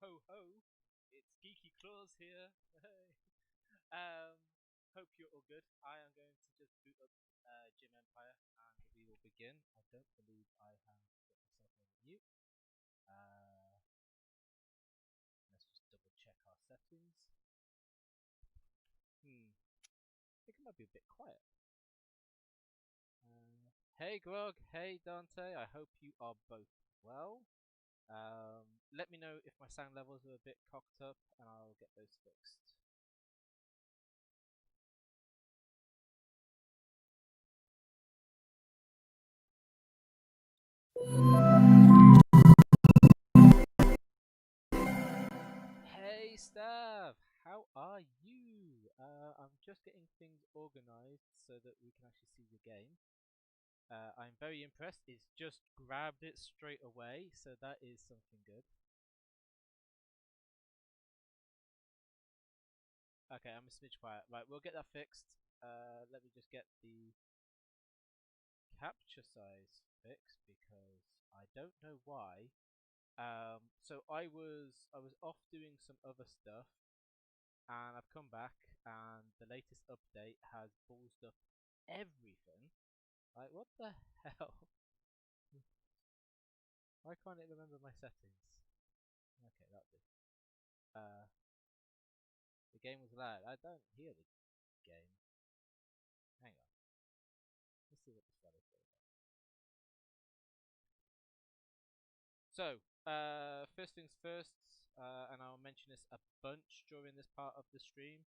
ho ho! It's Geeky Claws here. Hope you're all good. I am going to just boot up Gym Empire and we will begin. I don't believe I have got myself on mute. Let's just double check our settings. I think it might be a bit quiet. Hey Grog, hey Dante, I hope you are both well. Let me know if my sound levels are a bit cocked up and I'll get those fixed. Hey Stav, how are you? I'm just getting things organized so that we can actually see the game. I'm very impressed. It's just grabbed it straight away, so that is something good. Okay, I'm a smidge quiet. Right, we'll get that fixed. Let me just get the capture size fixed because I don't know why. So I was off doing some other stuff, and I've come back, and the latest update has ballsed up everything. Like, what the hell? Why can't it remember my settings? Okay, that'll do. The game was loud. I don't hear the game. Hang on. Let's see what this is all about. So, first things first, and I'll mention this a bunch during this part of the stream.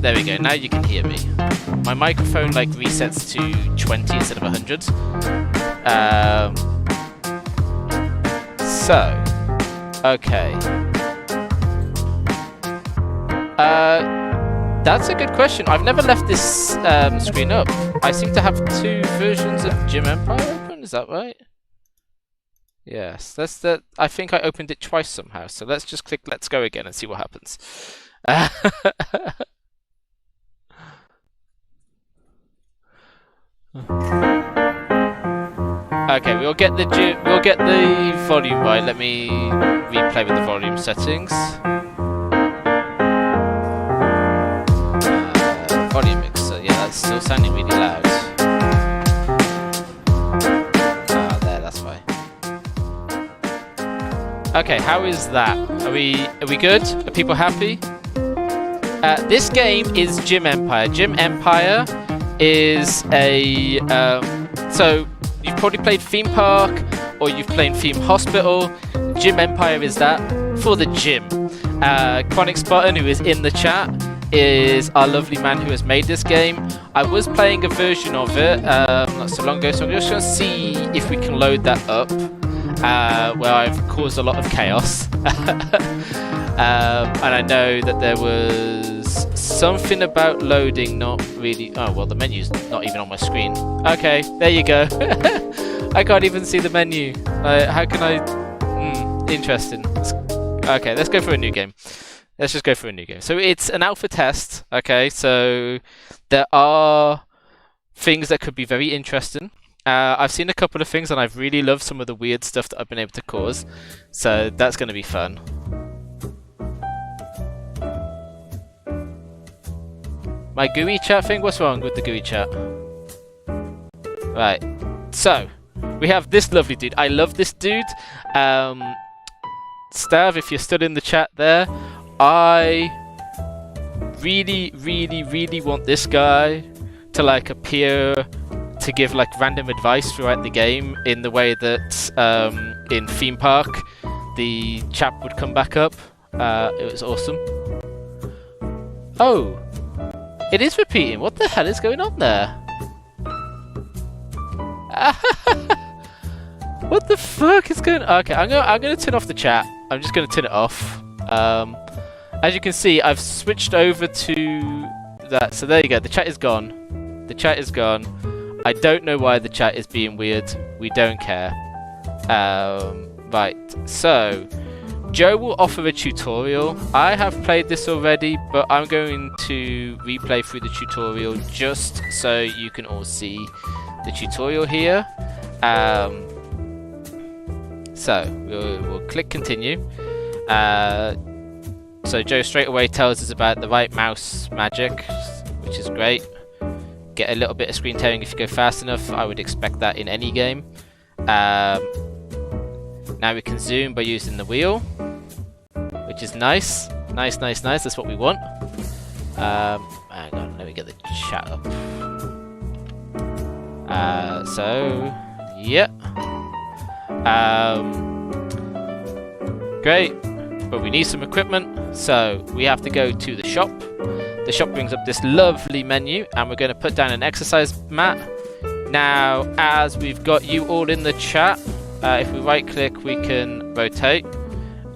There we go, now you can hear me. My microphone like resets to 20 instead of 100. Okay. That's a good question. I've never left this screen up. I seem to have two versions of Gym Empire open, is that right? Yes, that's that. I think I opened it twice somehow, so let's just click let's go again and see what happens. Okay, we'll get the volume right. Let me replay with the volume settings. Volume mixer, yeah, that's still sounding really loud. There, that's fine. Okay, how is that? Are we good? Are people happy? This game is Gym Empire. Gym Empire is a so you've probably played Theme Park or you've played Theme Hospital. Gym Empire is that for the gym. Chronik Spartan, who is in the chat, is our lovely man who has made this game. I was playing a version of it not so long ago, so I'm just going to see if we can load that up, where I've caused a lot of chaos. And I know that there was something about loading not really... Oh, well, the menu's not even on my screen. Okay, there you go. I can't even see the menu. How can I? Interesting. Okay, let's go for a new game. Let's just go for a new game. So it's an alpha test. Okay, so there are things that could be very interesting. I've seen a couple of things and I've really loved some of the weird stuff that I've been able to cause. So that's going to be fun. My GUI chat thing? What's wrong with the GUI chat? Right, so we have this lovely dude. I love this dude. Stav, if you're still in the chat there, I really, really, really want this guy to like appear to give like random advice throughout the game in the way that in Theme Park the chap would come back up. It was awesome. Oh, it is repeating. What the hell is going on there? What the fuck is going on? Okay, I'm gonna turn off the chat. I'm just gonna turn it off. As you can see, I've switched over to that. So there you go. The chat is gone. The chat is gone. I don't know why the chat is being weird. We don't care. Right. So Joe will offer a tutorial. I have played this already, but I'm going to replay through the tutorial just so you can all see the tutorial here. So we'll click continue. So Joe straight away tells us about the right mouse magic, which is great. Get a little bit of screen tearing if you go fast enough. I would expect that in any game. Now we can zoom by using the wheel, which is nice. Nice. That's what we want. Hang on, let me get the chat up. So yeah. Great, but we need some equipment, so we have to go to the shop. The shop brings up this lovely menu, and we're going to put down an exercise mat. Now, as we've got you all in the chat, if we right click, we can rotate.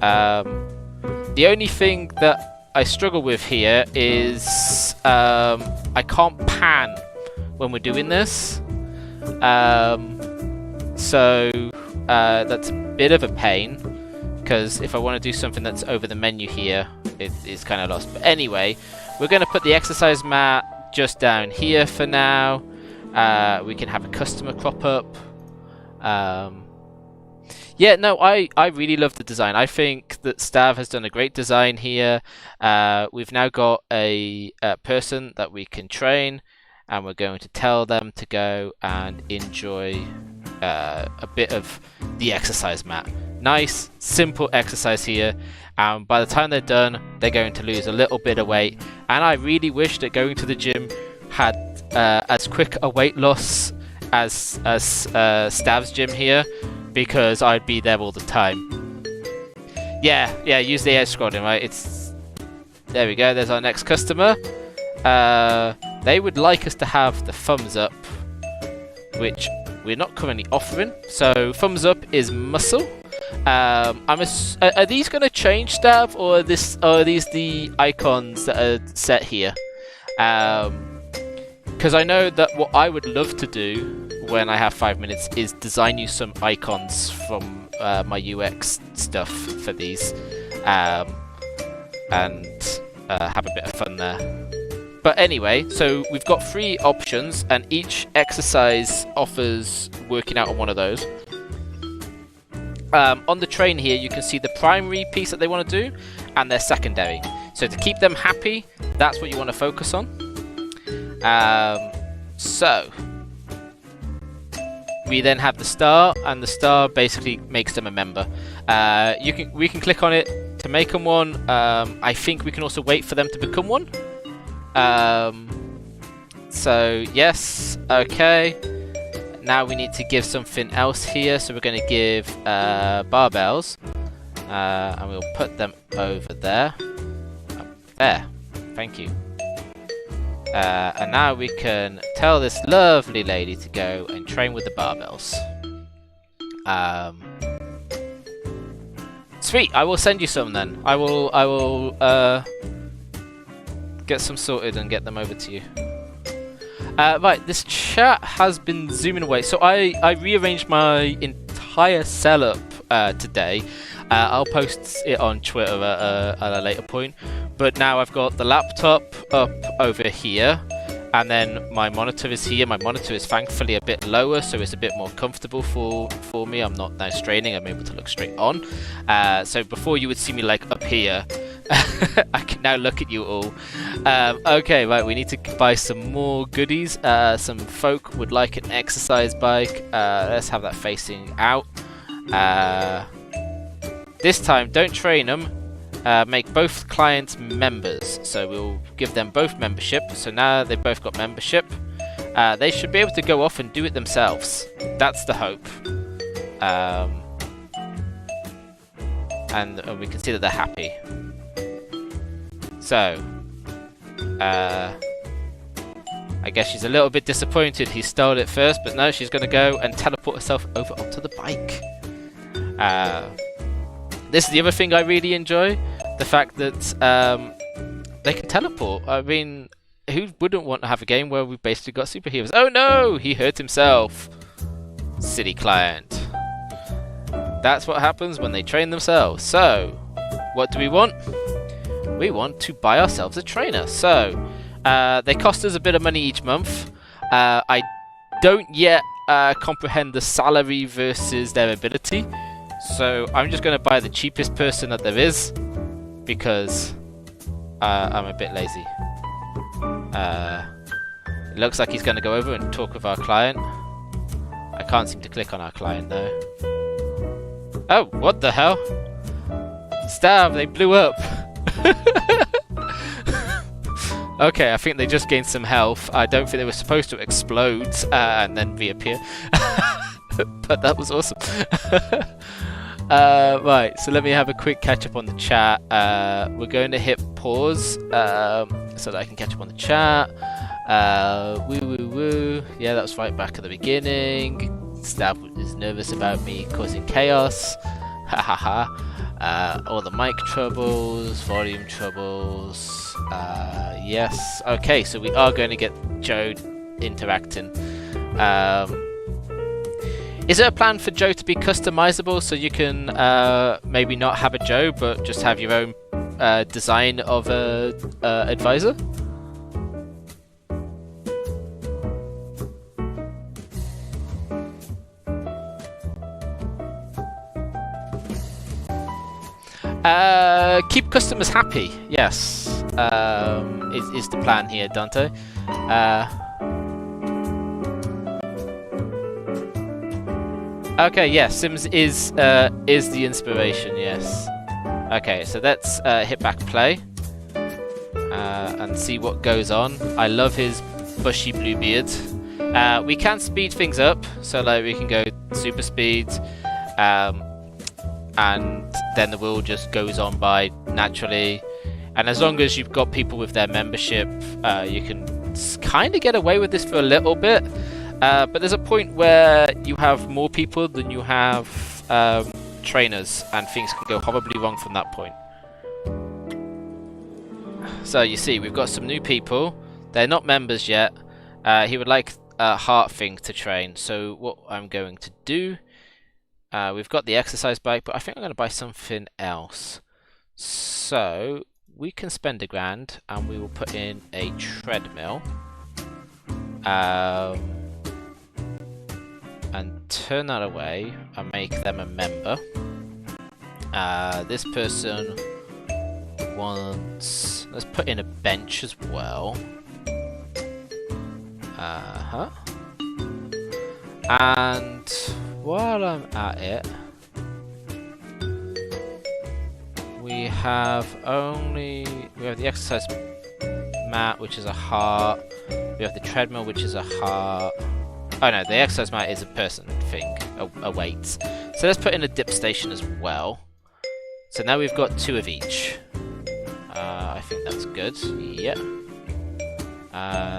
The only thing that I struggle with here is I can't pan when we're doing this. So that's a bit of a pain, because if I want to do something that's over the menu here, it is kind of lost. But anyway, we're going to put the exercise mat just down here for now. We can have a customer crop up. Yeah, no, I really love the design. I think that Stav has done a great design here. We've now got a person that we can train, and we're going to tell them to go and enjoy a bit of the exercise mat. Nice, simple exercise here. And by the time they're done, they're going to lose a little bit of weight. And I really wish that going to the gym had as quick a weight loss as Stav's gym here, because I'd be there all the time. Yeah, use the edge scrolling, right? There we go, there's our next customer. They would like us to have the thumbs up, which we're not currently offering. So thumbs up is muscle. Are these going to change, Stav, or are these the icons that are set here? Because I know that what I would love to do when I have 5 minutes is design you some icons from my UX stuff for these, and have a bit of fun there. But anyway, so we've got 3 options, and each exercise offers working out on one of those. On the train here, you can see the primary piece that they want to do and their secondary. So to keep them happy, that's what you want to focus on. So we then have the star, and the star basically makes them a member. We can click on it to make them one. I think we can also wait for them to become one. So yes, okay. Now we need to give something else here, so we're going to give barbells, and we'll put them over there. There, thank you. And now we can tell this lovely lady to go and train with the barbells. Sweet, I will send you some then. I will get some sorted and get them over to you. Right, this chat has been zooming away. So I rearranged my entire setup today. I'll post it on Twitter at a later point. But now I've got the laptop up over here, and then my monitor is here. My monitor is thankfully a bit lower, so it's a bit more comfortable for me. I'm not now straining. I'm able to look straight on. So before you would see me like up here, I can now look at you all. Okay, right, we need to buy some more goodies. Some folk would like an exercise bike. Let's have that facing out. This time, don't train them. Make both clients members. So we'll give them both membership. So now they've both got membership. They should be able to go off and do it themselves. That's the hope. And we can see that they're happy. So, I guess she's a little bit disappointed he stole it first, but no, she's going to go and teleport herself over onto the bike. This is the other thing I really enjoy, the fact that they can teleport. I mean, who wouldn't want to have a game where we've basically got superheroes? Oh no, he hurt himself. Silly client. That's what happens when they train themselves. So, what do we want? We want to buy ourselves a trainer. So, they cost us a bit of money each month. I don't yet comprehend the salary versus their ability. So, I'm just going to buy the cheapest person that there is, because I'm a bit lazy. It looks like he's going to go over and talk with our client. I can't seem to click on our client though. Oh, what the hell? Stab, they blew up. Okay, I think they just gained some health. I don't think they were supposed to explode and then reappear. But that was awesome. Right, so let me have a quick catch up on the chat. We're going to hit pause so that I can catch up on the chat. Woo woo woo. Yeah, that was right back at the beginning. Stab is nervous about me causing chaos. Ha ha ha. All the mic troubles, volume troubles. Yes. Okay, so we are going to get Joe interacting. Is it a plan for Joe to be customizable so you can maybe not have a Joe but just have your own design of a advisor? Keep customers happy, yes, is the plan here, Dante. Okay, yes, Sims is the inspiration, yes. Okay, so let's hit back play and see what goes on. I love his bushy blue beard. We can speed things up, so like we can go super speed, and then the wheel just goes on by naturally. And as long as you've got people with their membership, you can kind of get away with this for a little bit. But there's a point where you have more people than you have trainers, and things can go horribly wrong from that point. So you see, we've got some new people. They're not members yet. He would like a heart thing to train. So what I'm going to do, we've got the exercise bike, but I think I'm going to buy something else. So we can spend £1,000 and we will put in a treadmill. And turn that away and make them a member. This person wants... Let's put in a bench as well. And while I'm at it, we have the exercise mat, which is a heart. We have the treadmill, which is a heart. Oh no, the exercise mat is a person thing, a weight. So let's put in a dip station as well. So now we've got 2 of each. I think that's good. Yeah.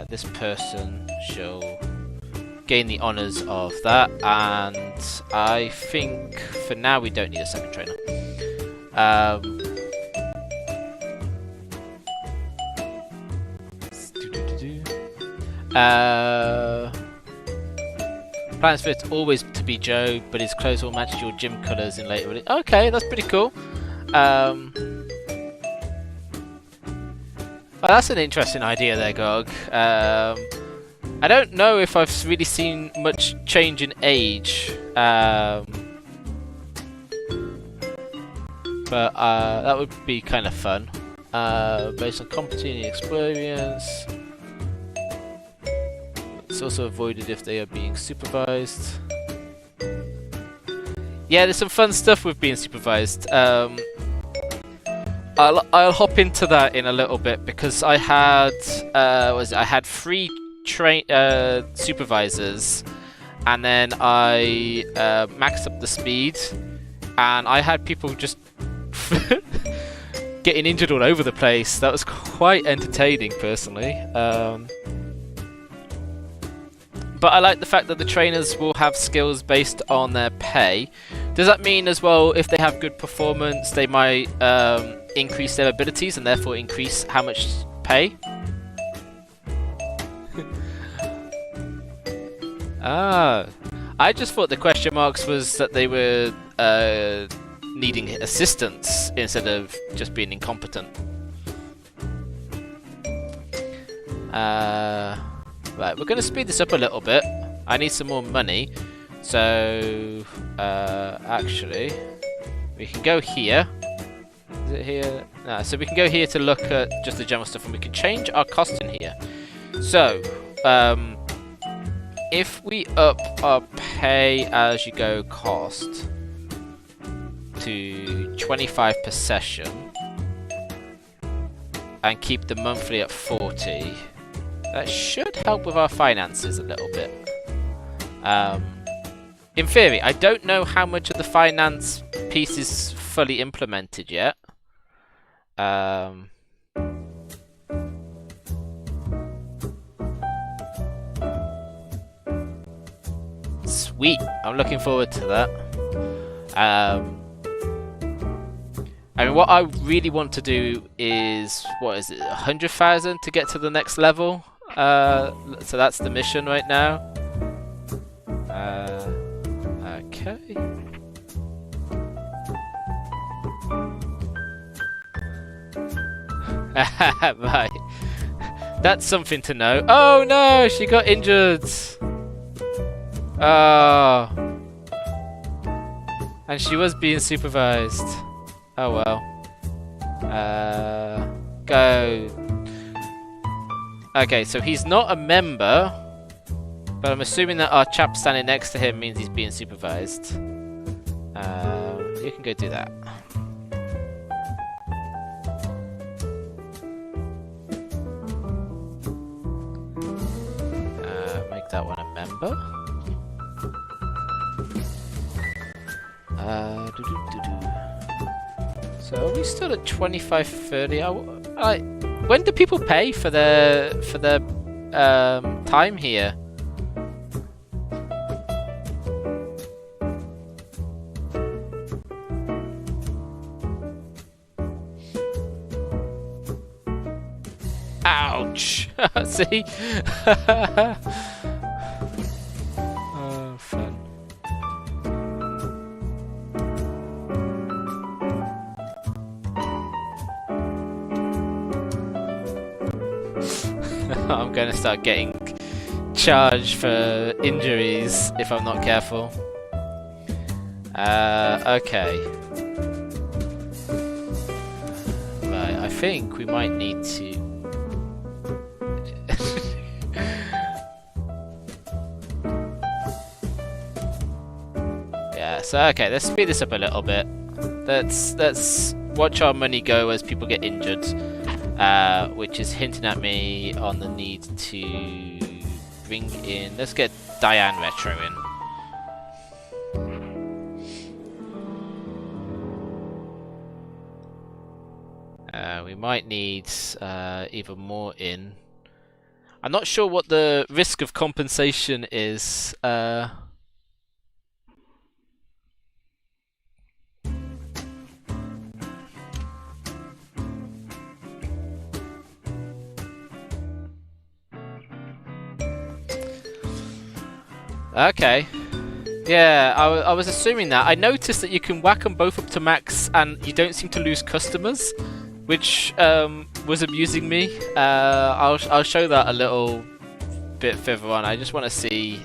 This person shall gain the honours of that, and I think for now we don't need a second trainer. Plans for it always to be Joe, but his clothes will match your gym colours in later. Okay, that's pretty cool. Oh, that's an interesting idea there, Gog. I don't know if I've really seen much change in age, but that would be kind of fun. Based on competency and experience. It's also avoided if they are being supervised. Yeah, there's some fun stuff with being supervised. I'll hop into that in a little bit because I had I had 3 supervisors, and then I maxed up the speed, and I had people just getting injured all over the place. That was quite entertaining, personally. But I like the fact that the trainers will have skills based on their pay. Does that mean as well, if they have good performance, they might increase their abilities and therefore increase how much pay? Ah, I just thought the question marks was that they were needing assistance instead of just being incompetent. Right, we're going to speed this up a little bit. I need some more money. So, actually, we can go here. Is it here? No, so we can go here to look at just the general stuff, and we can change our cost in here. So, if we up our pay-as-you-go cost to 25 per session and keep the monthly at 40, that should help with our finances a little bit. In theory, I don't know how much of the finance piece is fully implemented yet. Sweet, I'm looking forward to that. I mean, what I really want to do is, what is it, 100,000 to get to the next level? So that's the mission right now. Okay. Right. That's something to know. Oh no, she got injured. Oh. And she was being supervised. Oh well. Go. Okay, so he's not a member, but I'm assuming that our chap standing next to him means he's being supervised. You can go do that. Make that one a member. So are we still at 25.30? When do people pay for their time here? Ouch! See? Oh, fun. I'm going to start getting charged for injuries if I'm not careful. Okay. Right, I think we might need to... Yeah, so okay, let's speed this up a little bit. Let's watch our money go as people get injured. Which is hinting at me on the need to bring in... Let's get Diane Retro in. We might need even more in. I'm not sure what the risk of compensation is. Okay. Yeah, I was assuming that. I noticed that you can whack them both up to max and you don't seem to lose customers, which was amusing me. I'll show that a little bit further on. I just want to see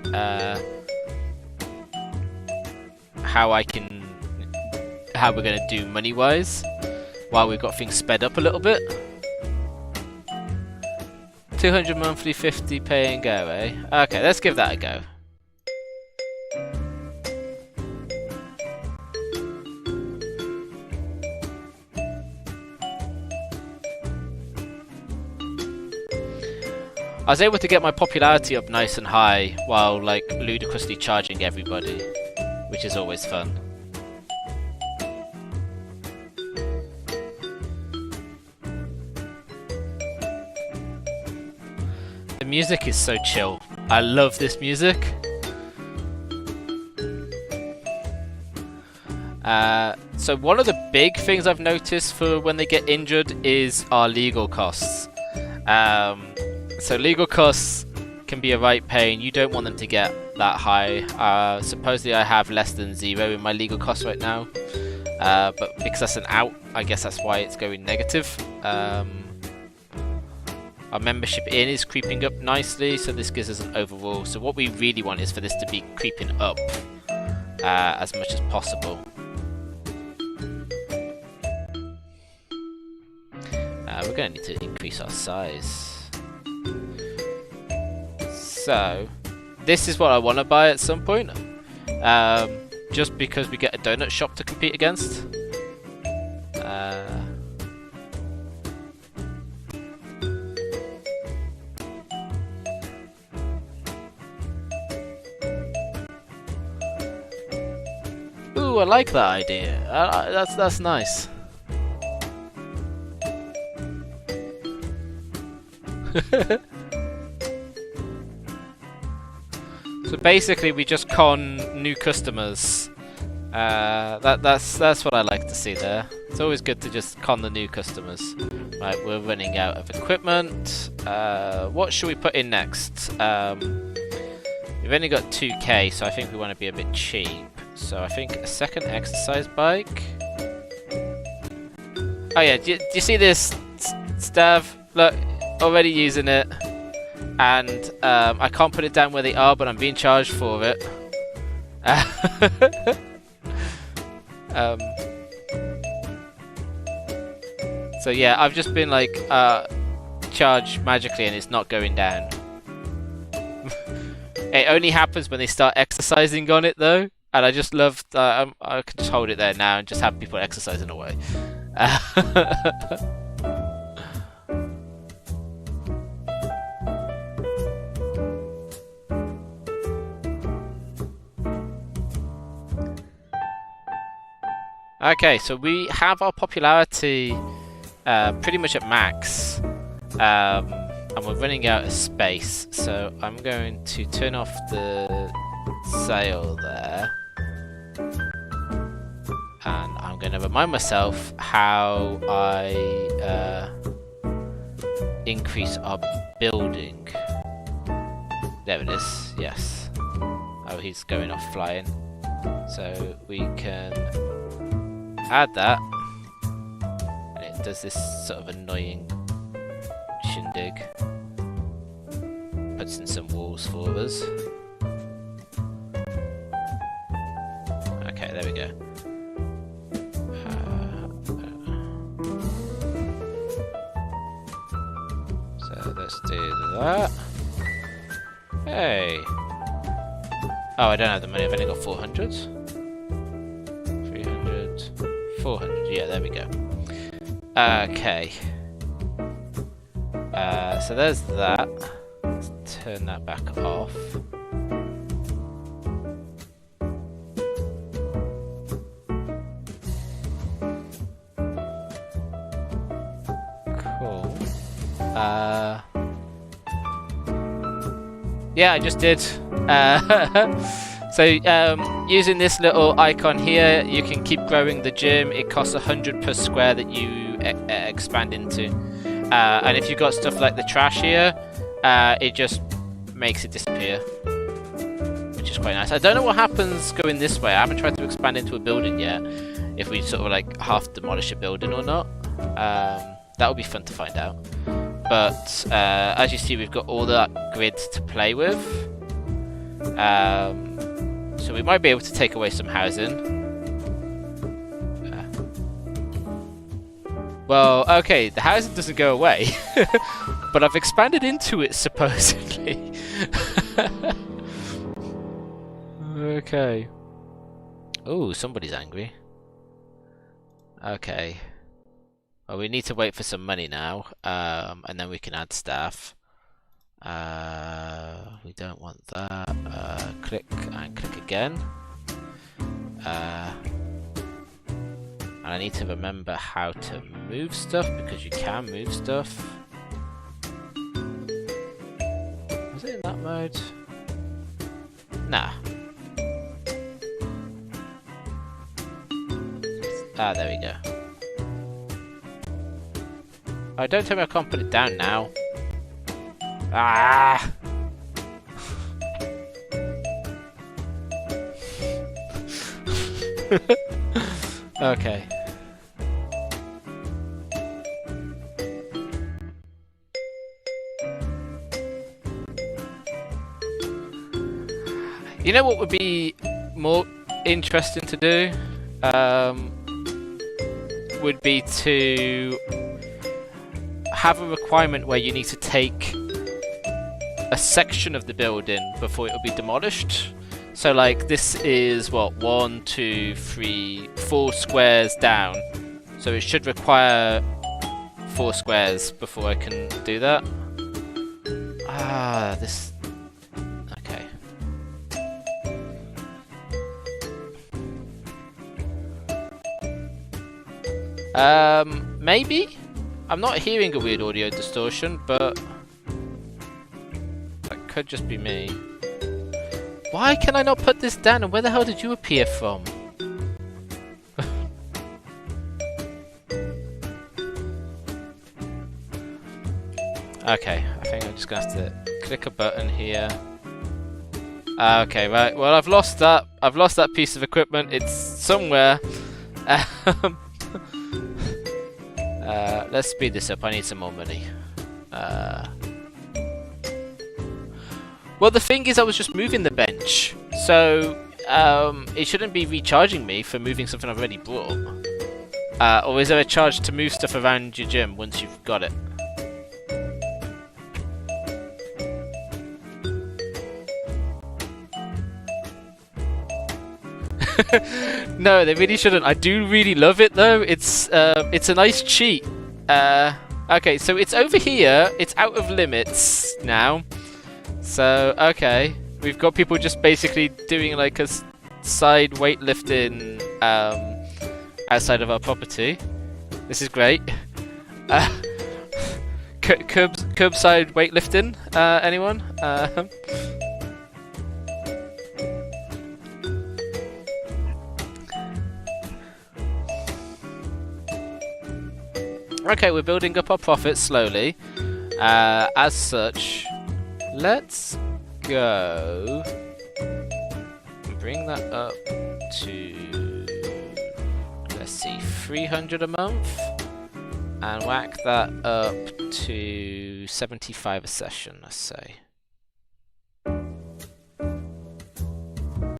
how we're gonna do money wise while we've got things sped up a little bit. 200 monthly, 50 pay and go, eh? Okay, let's give that a go. I was able to get my popularity up nice and high while like ludicrously charging everybody, which is always fun. The music is so chill. I love this music. So one of the big things I've noticed for when they get injured is our legal costs. So legal costs can be a right pain. You don't want them to get that high. Supposedly I have less than 0 in my legal costs right now. But because that's an out, I guess that's why it's going negative. Our membership in is creeping up nicely, so this gives us an overall. So what we really want is for this to be creeping up as much as possible. We're going to need to increase our size. So, this is what I want to buy at some point, just because we get a donut shop to compete against. Ooh, I like that idea. That's nice. So basically, we just con new customers. That's what I like to see there. It's always good to just con the new customers. Right, we're running out of equipment. What should we put in next? We've only got 2k, so I think we want to be a bit cheap. So I think a second exercise bike. Oh yeah, do you see this, Stav? Look, already using it. And I can't put it down where they are, but I'm being charged for it. So yeah, I've just been like charged magically and it's not going down. It only happens when they start exercising on it though. And I just love I can just hold it there now and just have people exercising away. Okay, so we have our popularity pretty much at max, and we're running out of space, so I'm going to turn off the sale there, and I'm going to remind myself how I increase our building. There it is, yes. Oh, he's going off flying, so we can add that, and it does this sort of annoying shindig. Puts in some walls for us. Okay, there we go. So let's do that. Hey! Oh, I don't have the money, I've only got 400. 400, yeah, there we go. Okay. So there's that. Let's turn that back off. Cool. Yeah, I just did. So using this little icon here, you can keep growing the gym. It costs 100 per square that you expand into. And if you've got stuff like the trash here, it just makes it disappear, which is quite nice. I don't know what happens going this way. I haven't tried to expand into a building yet. If we sort of like half demolish a building or not. That would be fun to find out. But as you see, we've got all that grid to play with. So we might be able to take away some housing. Well, okay, the housing doesn't go away, but I've expanded into it supposedly. Okay. Oh, somebody's angry. Okay. Well, we need to wait for some money now, and then we can add staff. We don't want that. Click and click again. And I need to remember how to move stuff, because you can move stuff. Was it in that mode? Nah. Ah, there we go. Oh, don't tell me I can't put it down now. Ah! Okay. You know what would be more interesting to do? Would be to have a requirement where you need to take a section of the building before it will be demolished. So like this is what, 1, 2, 3, 4 squares down. So it should require 4 squares before I can do that. Ah, this. Okay. Maybe? I'm not hearing a weird audio distortion, but that could just be me. Why can I not put this down, and where the hell did you appear from? Okay, I think I'm just gonna have to click a button here. Okay, right. Well, I've lost that. I've lost that piece of equipment. It's somewhere. Let's speed this up. I need some more money. Well, the thing is, I was just moving the bench, so it shouldn't be recharging me for moving something I've already brought. Or is there a charge to move stuff around your gym once you've got it? No, they really shouldn't. I do really love it though. It's a nice cheat. Okay, so it's over here. It's out of limits now. So, okay, we've got people just basically doing like a side weightlifting outside of our property. This is great. Curbside weightlifting, anyone? Okay, we're building up our profits slowly. As such, let's go and bring that up to, let's see, 300 a month, and whack that up to 75 a session, let's say.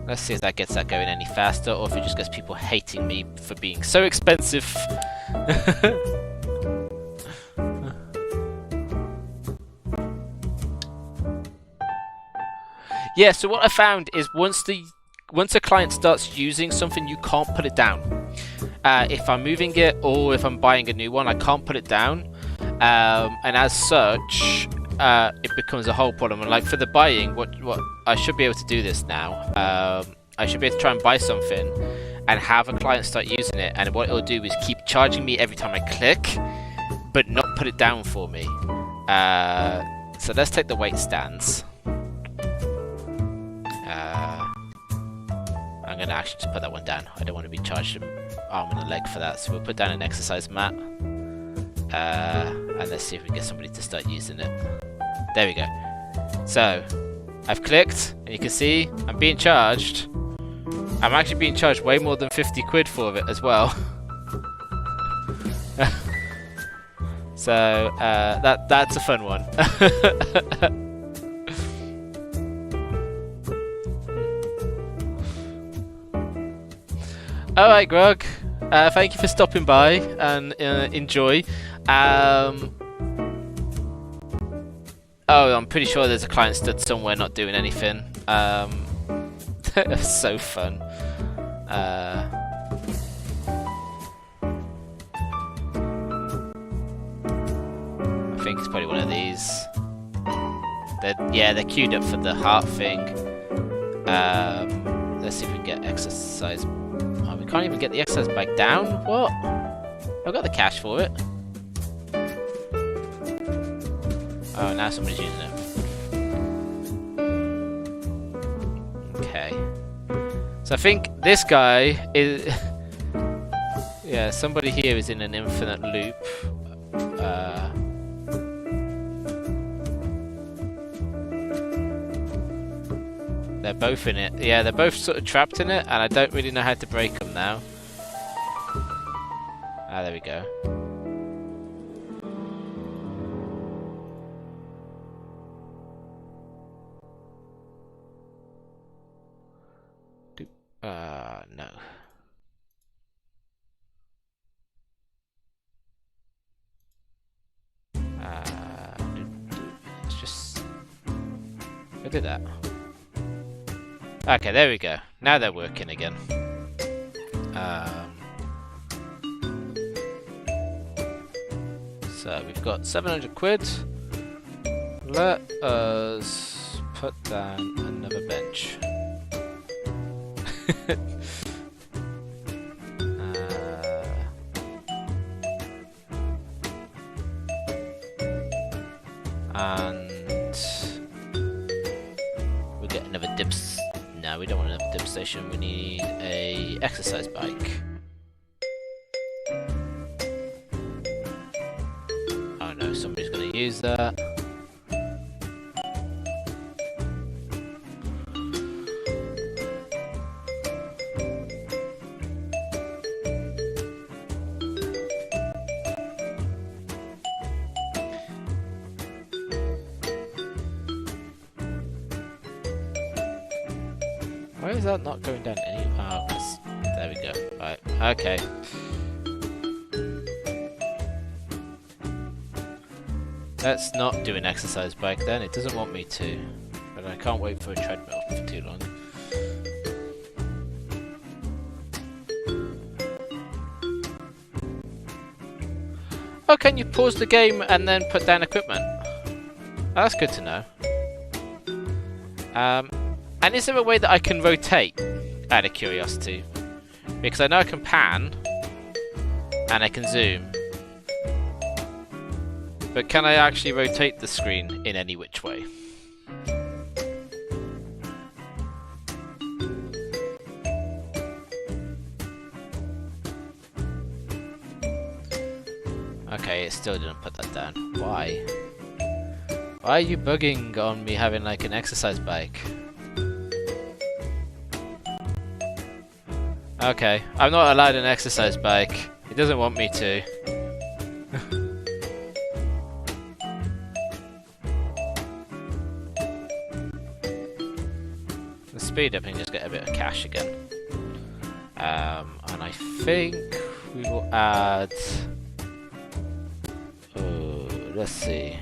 Let's see if that gets that going any faster, or if it just gets people hating me for being so expensive. Yeah, so what I found is once a client starts using something, you can't put it down. If I'm moving it or if I'm buying a new one, I can't put it down. And as such, it becomes a whole problem. And like for the buying, what I should be able to do this now. I should be able to try and buy something and have a client start using it. And what it'll do is keep charging me every time I click, but not put it down for me. So let's take the weight stands. I'm going to actually just put that one down. I don't want to be charged an arm and a leg for that. So we'll put down an exercise mat. And let's see if we can get somebody to start using it. There we go. So, I've clicked, and you can see I'm being charged. I'm actually being charged way more than 50 quid for it as well. So that's a fun one. All right, Grog. Thank you for stopping by and enjoy. Oh, I'm pretty sure there's a client stood somewhere not doing anything. That's so fun. I think it's probably one of these. They're queued up for the heart thing. Let's see if we can get exercise. Oh, we can't even get the exercise bike down? What? I've got the cash for it. Oh, now somebody's using it. Okay. So I think this guy is... yeah, somebody here is in an infinite loop. They're both in it. Yeah, they're both sort of trapped in it, and I don't really know how to break them now. Ah, there we go. No. Let's just... I did that. Okay, there we go. Now they're working again. So we've got 700 quid. Let us put down another bench. And we'll get another dips. No, we don't want another dip station. We need a exercise bike. Oh no, somebody's going to use that. Why is that not going down any? Oh, there we go. Right. Okay. Let's not do an exercise bike then. It doesn't want me to, but I can't wait for a treadmill for too long. Oh, can you pause the game and then put down equipment? Oh, that's good to know. And is there a way that I can rotate, out of curiosity? Because I know I can pan, and I can zoom. But can I actually rotate the screen in any which way? Okay, it still didn't put that down. Why? Why are you bugging on me having like an exercise bike? Okay, I'm not allowed an exercise bike. It doesn't want me to. Let's speed up and just get a bit of cash again. And I think we will add... let's see.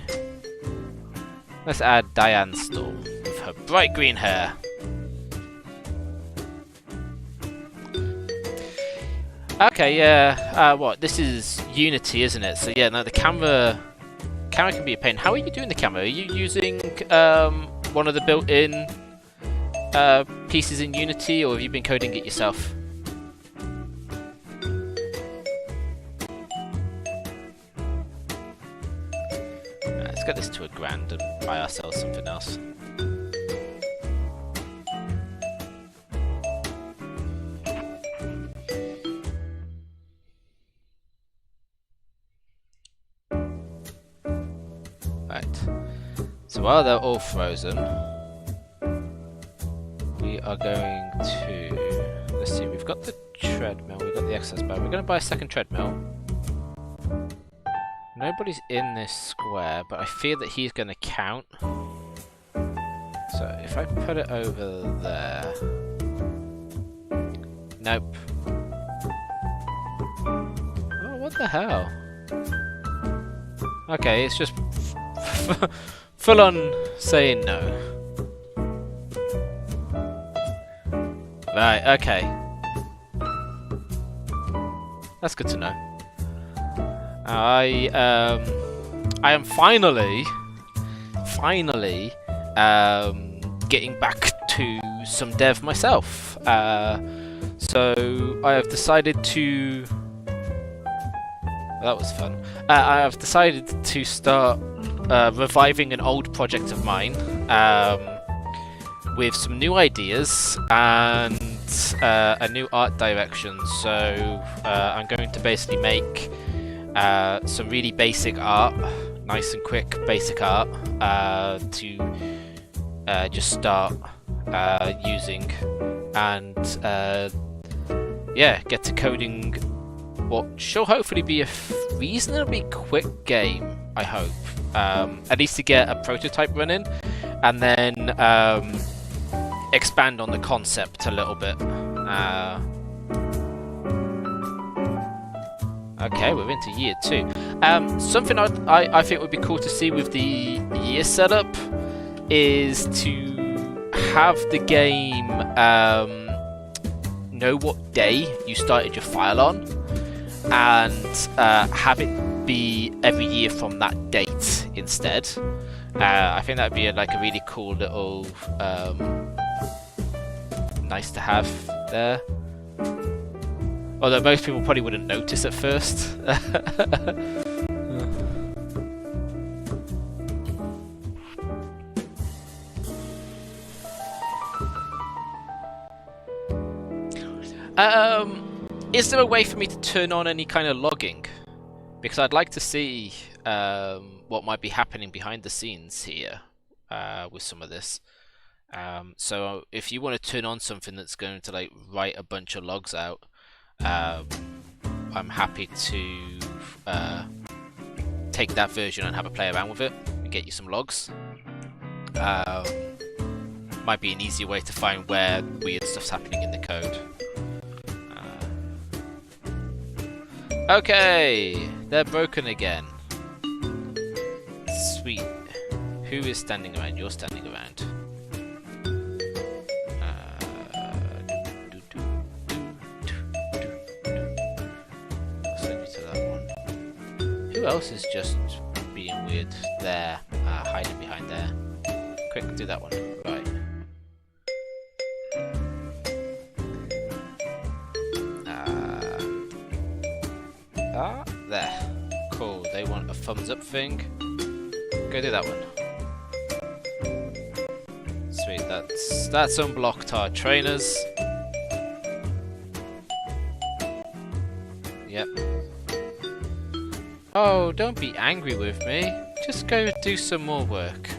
Let's add Diane's stall with her bright green hair. Okay, yeah. What? This is Unity, isn't it? So yeah, no, the camera can be a pain. How are you doing the camera? Are you using one of the built-in pieces in Unity, or have you been coding it yourself? Let's get this to $1,000 and buy ourselves something else. Right. So while they're all frozen, we are going to... Let's see, we've got the treadmill, we've got the exercise bar. We're going to buy a second treadmill. Nobody's in this square, but I fear that he's going to count. So if I put it over there... Nope. Oh, what the hell? Okay, it's just full on saying no. Right, okay. That's good to know. I am finally getting back to some dev myself. So I have decided to... That was fun. I have decided to start reviving an old project of mine with some new ideas and a new art direction. So I'm going to basically make some really basic art, nice and quick basic art to just start using and yeah, get to coding what shall hopefully be a reasonably quick game, I hope. At least to get a prototype running, and then expand on the concept a little bit. Okay, we're into year 2. Something I think would be cool to see with the year setup is to have the game know what day you started your file on, and have it be every year from that date instead. I think that'd be like a really cool little nice to have there. Although most people probably wouldn't notice at first. Is there a way for me to turn on any kind of logging? Because I'd like to see what might be happening behind the scenes here with some of this. So if you want to turn on something that's going to like write a bunch of logs out, I'm happy to take that version and have a play around with it and get you some logs. Might be an easier way to find where weird stuff's happening in the code. Okay, they're broken again. Sweet. Who is standing around? You're standing around. Send you to that one. Who else is just being weird there? Hiding behind there. Quick, do that one. Right. There. Cool. They want a thumbs up thing. Go do that one. Sweet. That's unblocked our trainers. Yep. Oh, don't be angry with me. Just go do some more work.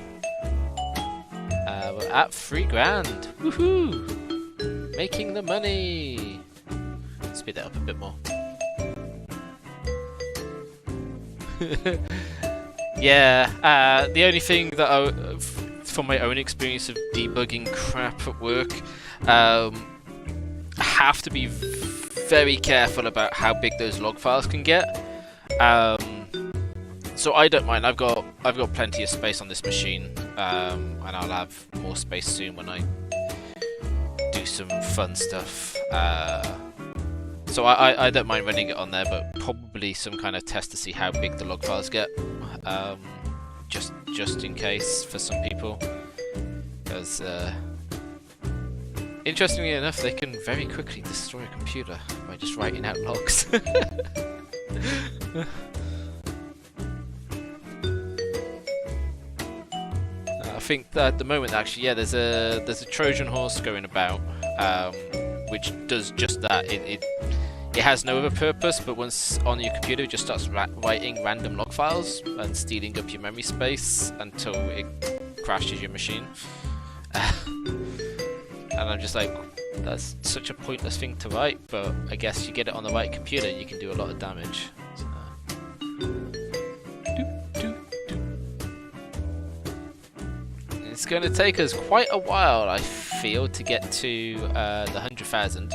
We're at $3,000. Woohoo! Making the money. Speed that up a bit more. Yeah, the only thing that from my own experience of debugging crap at work, I have to be very careful about how big those log files can get. So I don't mind. I've got plenty of space on this machine, and I'll have more space soon when I do some fun stuff. So I don't mind running it on there, but probably some kind of test to see how big the log files get, just in case for some people, because interestingly enough, they can very quickly destroy a computer by just writing out logs. I think that at the moment, actually, yeah, there's a Trojan horse going about, which does just that. It has no other purpose, but once on your computer, it just starts writing random log files and stealing up your memory space until it crashes your machine. And I'm just like, that's such a pointless thing to write, but I guess you get it on the right computer, you can do a lot of damage. So. It's going to take us quite a while, I feel, to get to the 100,000.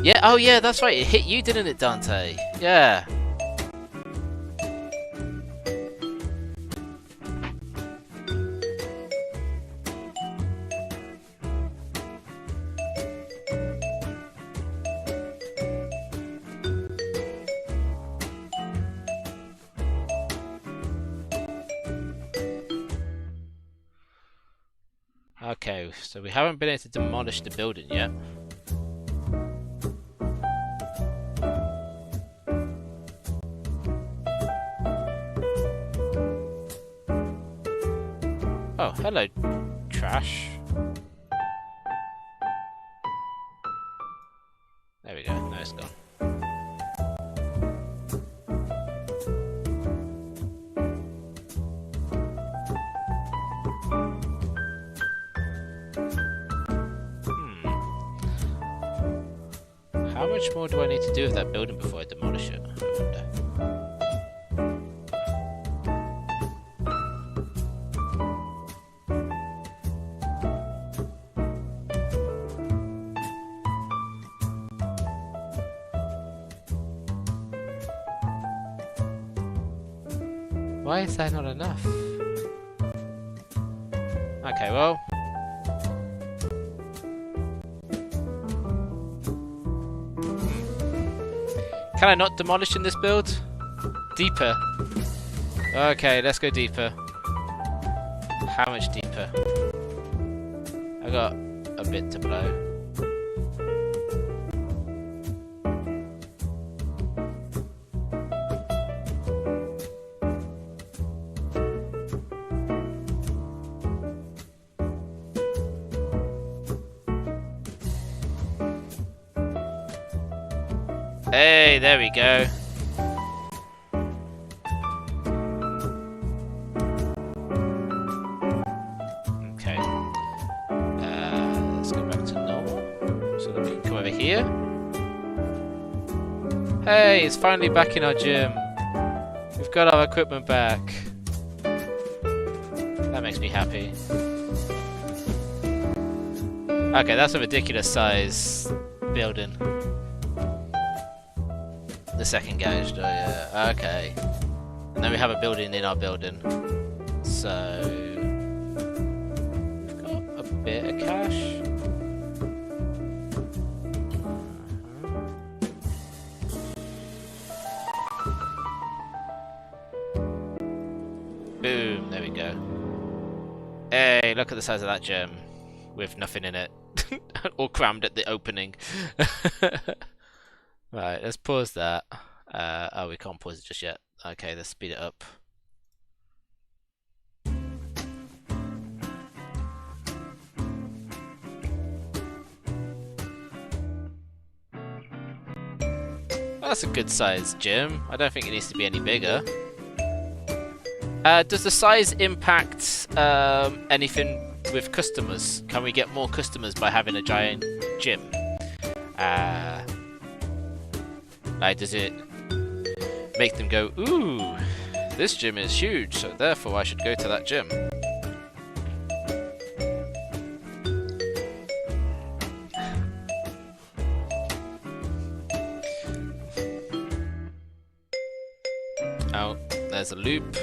Yeah, oh yeah, that's right, it hit you, didn't it, Dante? Yeah. Okay, so we haven't been able to demolish the building yet. Oh, hello, trash. There we go, now it's gone. How much more do I need to do with that building before I demolish it? I wonder. Why is that not enough? Okay, well. Can I not demolish in this build? Deeper. Okay, let's go deeper. How much deeper? I got a bit to blow. Hey, there we go. Okay. Let's go back to normal. So that we can come over here. Hey, it's finally back in our gym. We've got our equipment back. That makes me happy. Okay, that's a ridiculous size building. The second garage door, yeah. Okay. And then we have a building in our building. So we've got a bit of cash. Boom, there we go. Hey, look at the size of that gem. With nothing in it. All crammed at the opening. Right, let's pause that. Oh, we can't pause it just yet. Okay, let's speed it up. That's a good size gym. I don't think it needs to be any bigger. Does the size impact anything with customers? Can we get more customers by having a giant gym? Like, does it make them go, ooh, this gym is huge, so therefore I should go to that gym? Oh, there's a loop.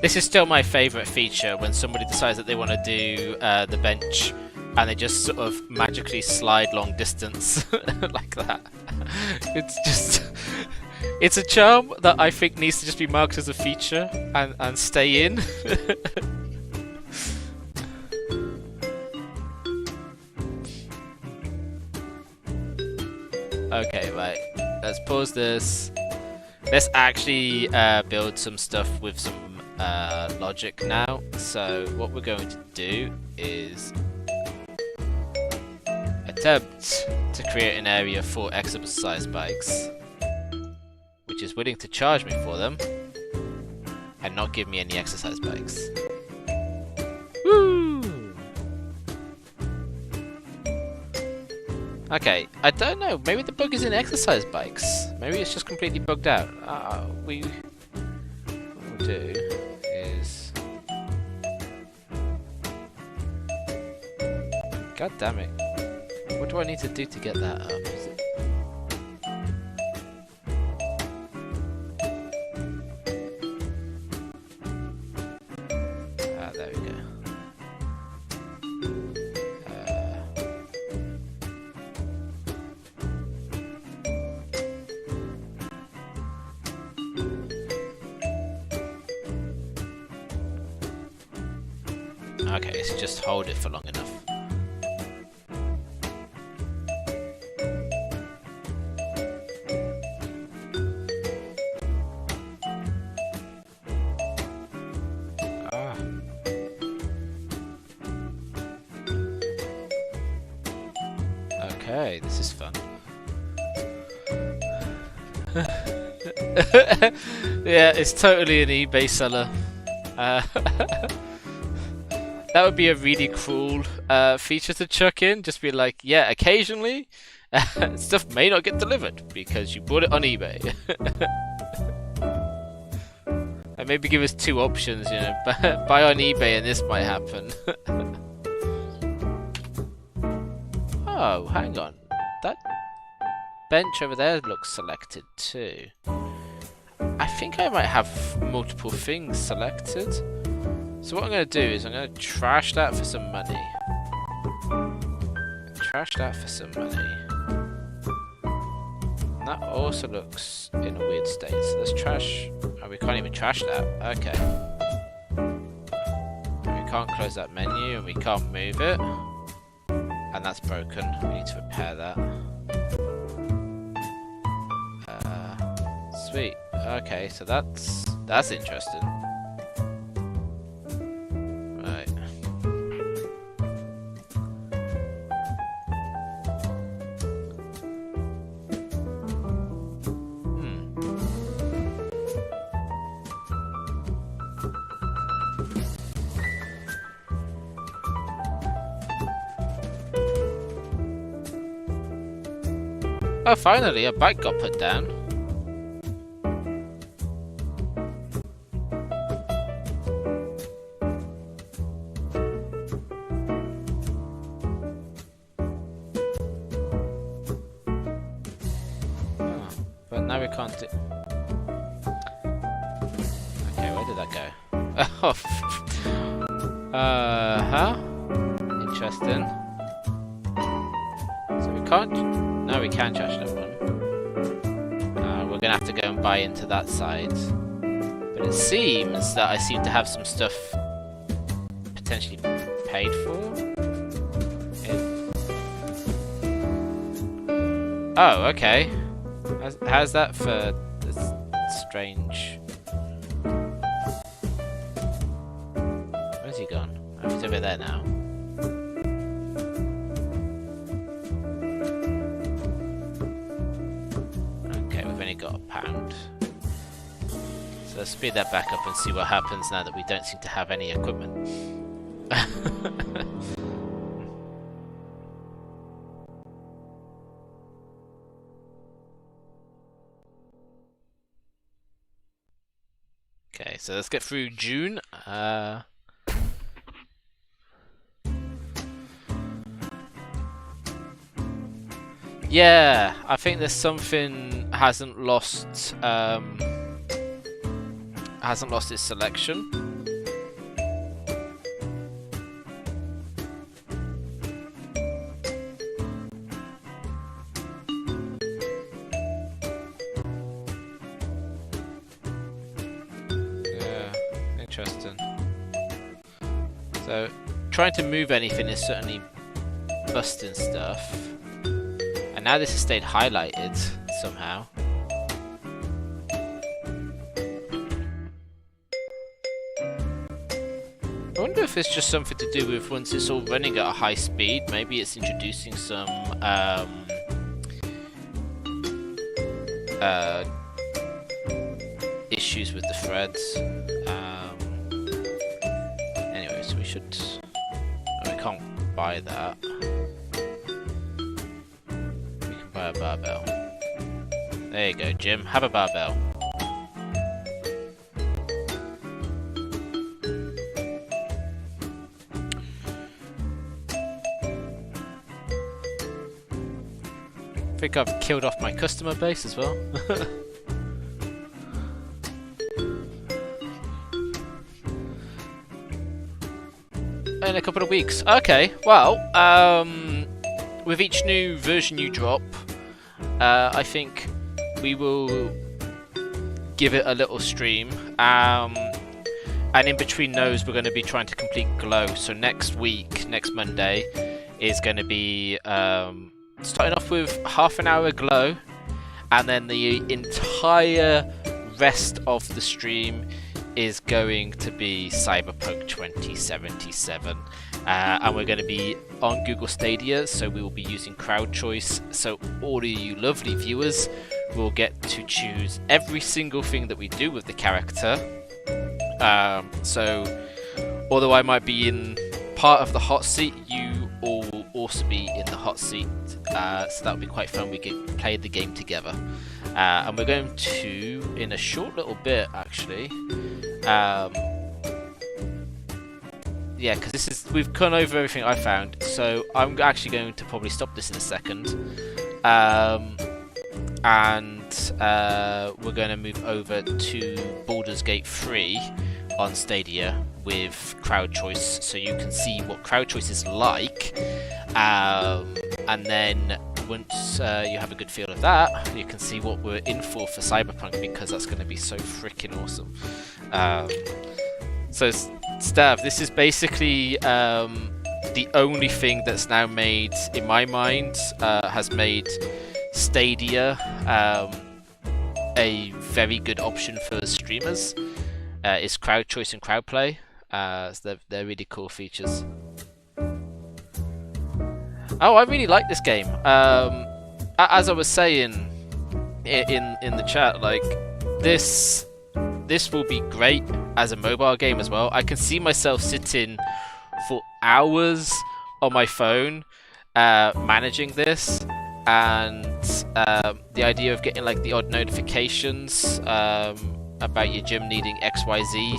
This is still my favourite feature, when somebody decides that they want to do the bench and they just sort of magically slide long distance like that. It's just... it's a charm that I think needs to just be marked as a feature and stay in. Okay, right. let's pause this. Let's actually build some stuff with some logic now. So what we're going to do is attempt to create an area for exercise bikes, which is willing to charge me for them and not give me any exercise bikes. Woo! Okay, I don't know. Maybe the bug is in exercise bikes. Maybe it's just completely bugged out. What we'll do is... God damn it. What do I need to do to get that up? Is it... there we go. Okay, let's just hold it for long enough. Okay, this is fun. Yeah, it's totally an eBay seller. That would be a really cruel feature to chuck in. Just be like, yeah, occasionally stuff may not get delivered because you bought it on eBay. And maybe give us two options, you know, buy on eBay and this might happen. Oh, hang on. That bench over there looks selected too. I think I might have multiple things selected. So what I'm going to do is I'm going to trash that for some money. Trash that for some money. And that also looks in a weird state. So let's trash... Oh, we can't even trash that. Okay. We can't close that menu and we can't move it. And that's broken. We need to repair that. Sweet. Okay, so that's interesting. Right. Oh, finally, a bike got put down. Oh, but now we can't do... Okay, where did that go? Oh, interesting. So we can't... No, we can trash that one. We're gonna have to go and buy into that side. But it seems that I seem to have some stuff potentially paid for. Oh, okay. How's that for this strange... Where's he gone? Oh, he's over there now. Got a £1. So let's speed that back up and see what happens now that we don't seem to have any equipment. Okay, so let's get through June. Yeah, I think there's something hasn't lost its selection. Yeah, interesting. So trying to move anything is certainly busting stuff. And now this has stayed highlighted, somehow. I wonder if it's just something to do with once it's all running at a high speed, maybe it's introducing some issues with the threads. Anyways, we should... Oh, we can't buy that. We can buy a barbell. There you go, Jim. Have a barbell. I think I've killed off my customer base as well. In a couple of weeks. Okay, well, with each new version you drop, I think we will give it a little stream. And in between those, we're going to be trying to complete Glow. So next week, next Monday, is going to be starting off with half an hour Glow, and then the entire rest of the stream is going to be Cyberpunk 2077, and we're going to be on Google Stadia, so we will be using crowd choice, so all of you lovely viewers will get to choose every single thing that we do with the character. So although I might be in part of the hot seat, you all will also be in the hot seat, so that'll be quite fun. We can play the game together, and we're going to, in a short little bit actually, yeah, because we've gone over everything I found, so I'm actually going to probably stop this in a second, and we're going to move over to Baldur's Gate 3 on Stadia with crowd choice, so you can see what crowd choice is like, and then once you have a good feel of that, you can see what we're in for Cyberpunk, because that's going to be so freaking awesome. So Stav, this is basically the only thing that's now made, in my mind, has made Stadia a very good option for streamers. Is crowd choice and crowd play. So they're really cool features. Oh, I really like this game. As I was saying in the chat, like this will be great as a mobile game as well. I can see myself sitting for hours on my phone managing this, and the idea of getting like the odd notifications about your gym needing XYZ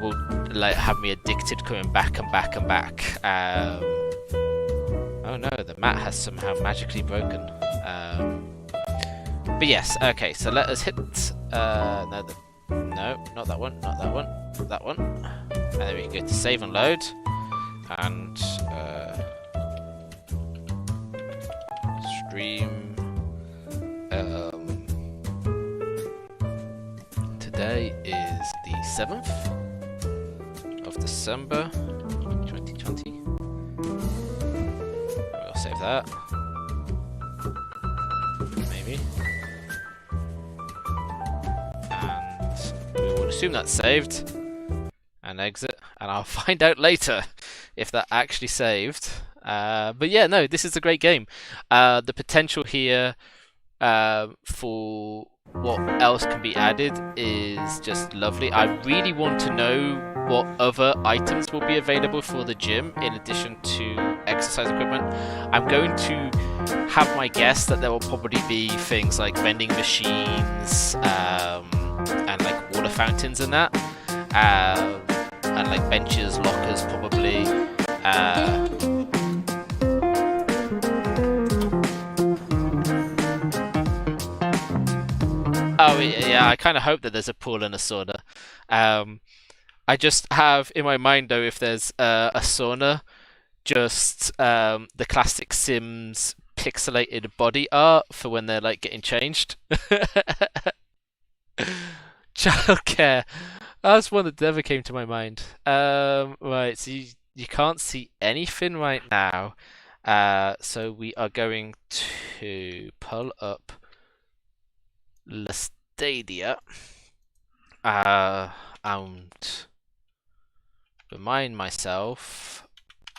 will like have me addicted, coming back and back and back. Oh no, the mat has somehow magically broken. But yes, okay, so let us hit no, not that one, not that one, that one. And there we go, to save and load, and stream. Today is the 7th of December 2020. We'll save that. Maybe. And we will assume that's saved. And exit. And I'll find out later if that actually saved. But yeah, no, this is a great game. The potential here for what else can be added is just lovely. I really want to know what other items will be available for the gym in addition to exercise equipment. I'm going to have my guess that there will probably be things like vending machines and like water fountains and that, and like benches, lockers probably. Oh yeah, I kind of hope that there's a pool and a sauna. I just have in my mind though, if there's a sauna, just the classic Sims pixelated body art for when they're like getting changed. Childcare. That's one that never came to my mind. Right, so you can't see anything right now. So we are going to pull up Stadia and remind myself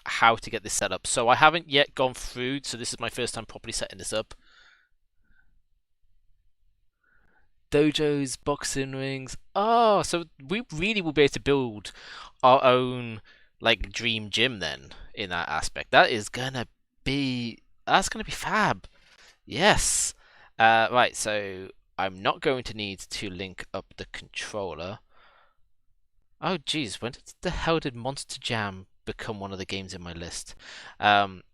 how to get this set up. So I haven't yet gone through, so this is my first time properly setting this up. Dojos, boxing rings. Oh, so we really will be able to build our own like dream gym then in that aspect. That's gonna be fab. Yes. Right, so I'm not going to need to link up the controller. Oh geez, when the hell did Monster Jam become one of the games in my list?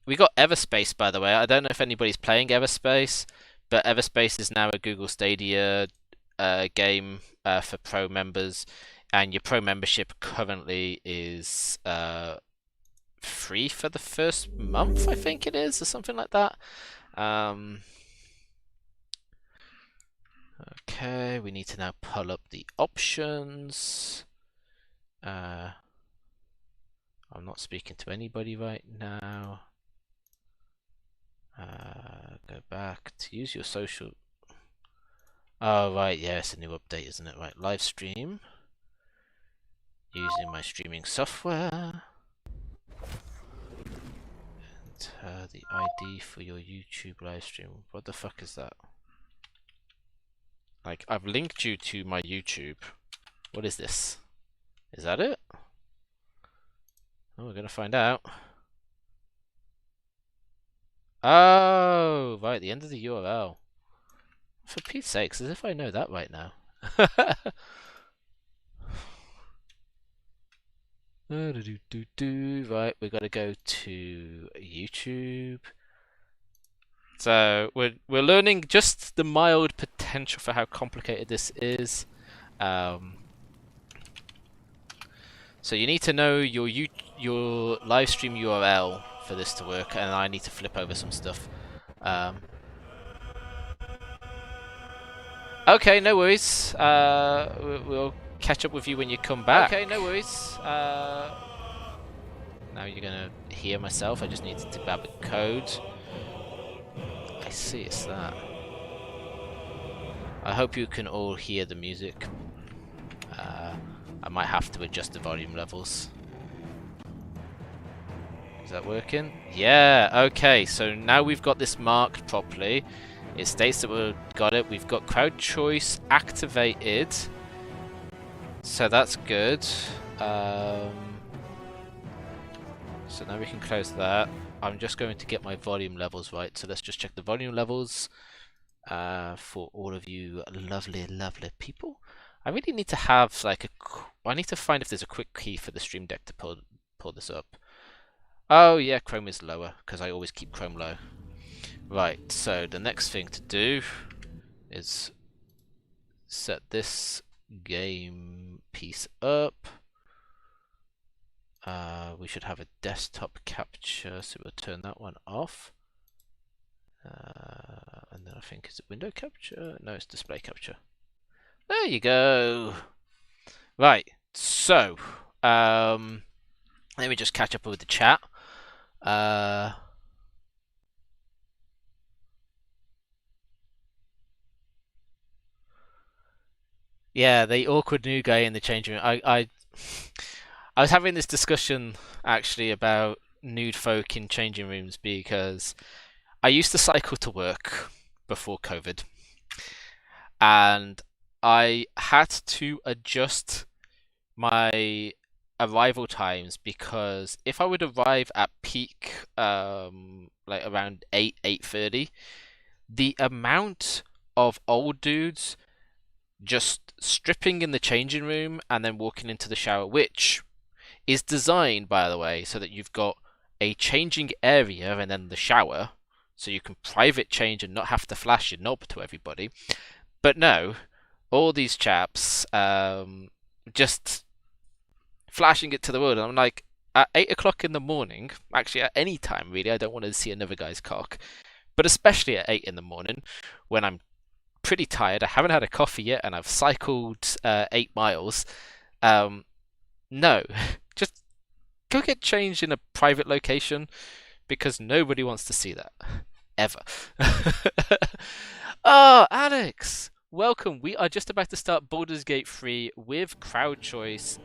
We got Everspace, by the way. I don't know if anybody's playing Everspace, but Everspace is now a Google Stadia game for pro members, and your pro membership currently is free for the first month, I think it is, or something like that. Okay, we need to now pull up the options. I'm not speaking to anybody right now. Go back to use your social. Oh, right, yeah, it's a new update, isn't it? Right, live stream. Using my streaming software. Enter the ID for your YouTube live stream. What the fuck is that? Like, I've linked you to my YouTube. What is this? Is that it? Oh, we're gonna find out. Oh, right, the end of the URL. For Pete's sakes, as if I know that right now. Right, we gotta go to YouTube. So we're learning just the mild potential for how complicated this is. So you need to know your live stream URL for this to work, and I need to flip over some stuff. Okay, no worries. We'll catch up with you when you come back. Okay, no worries. Now you're gonna hear myself. I just needed to grab a code. I see, it's that. I hope you can all hear the music. I might have to adjust the volume levels. Is that working? Yeah, okay, so now we've got this marked properly. It states that we've got it. We've got crowd choice activated. So that's good. So now we can close that. I'm just going to get my volume levels right. So let's just check the volume levels for all of you lovely, lovely people. I really need to have like I need to find if there's a quick key for the Stream Deck to pull this up. Oh yeah, Chrome is lower because I always keep Chrome low. Right, so the next thing to do is set this game piece up. We should have a desktop capture, so we'll turn that one off. And then I think, is it window capture? No, it's display capture. There you go. Right, so let me just catch up with the chat. Yeah, the awkward new guy in the changing room. I was having this discussion actually about nude folk in changing rooms because I used to cycle to work before COVID, and I had to adjust my arrival times because if I would arrive at peak, like around 8:30, the amount of old dudes just stripping in the changing room and then walking into the shower, which is designed, by the way, so that you've got a changing area and then the shower, so you can private change and not have to flash your knob to everybody. But no, all these chaps just flashing it to the world. And I'm like, at 8 o'clock in the morning, actually at any time really, I don't want to see another guy's cock, but especially at 8 in the morning when I'm pretty tired, I haven't had a coffee yet, and I've cycled 8 miles. No, just go get changed in a private location because nobody wants to see that ever. Oh, Alex! Welcome. We are just about to start Baldur's Gate 3 with crowd choice.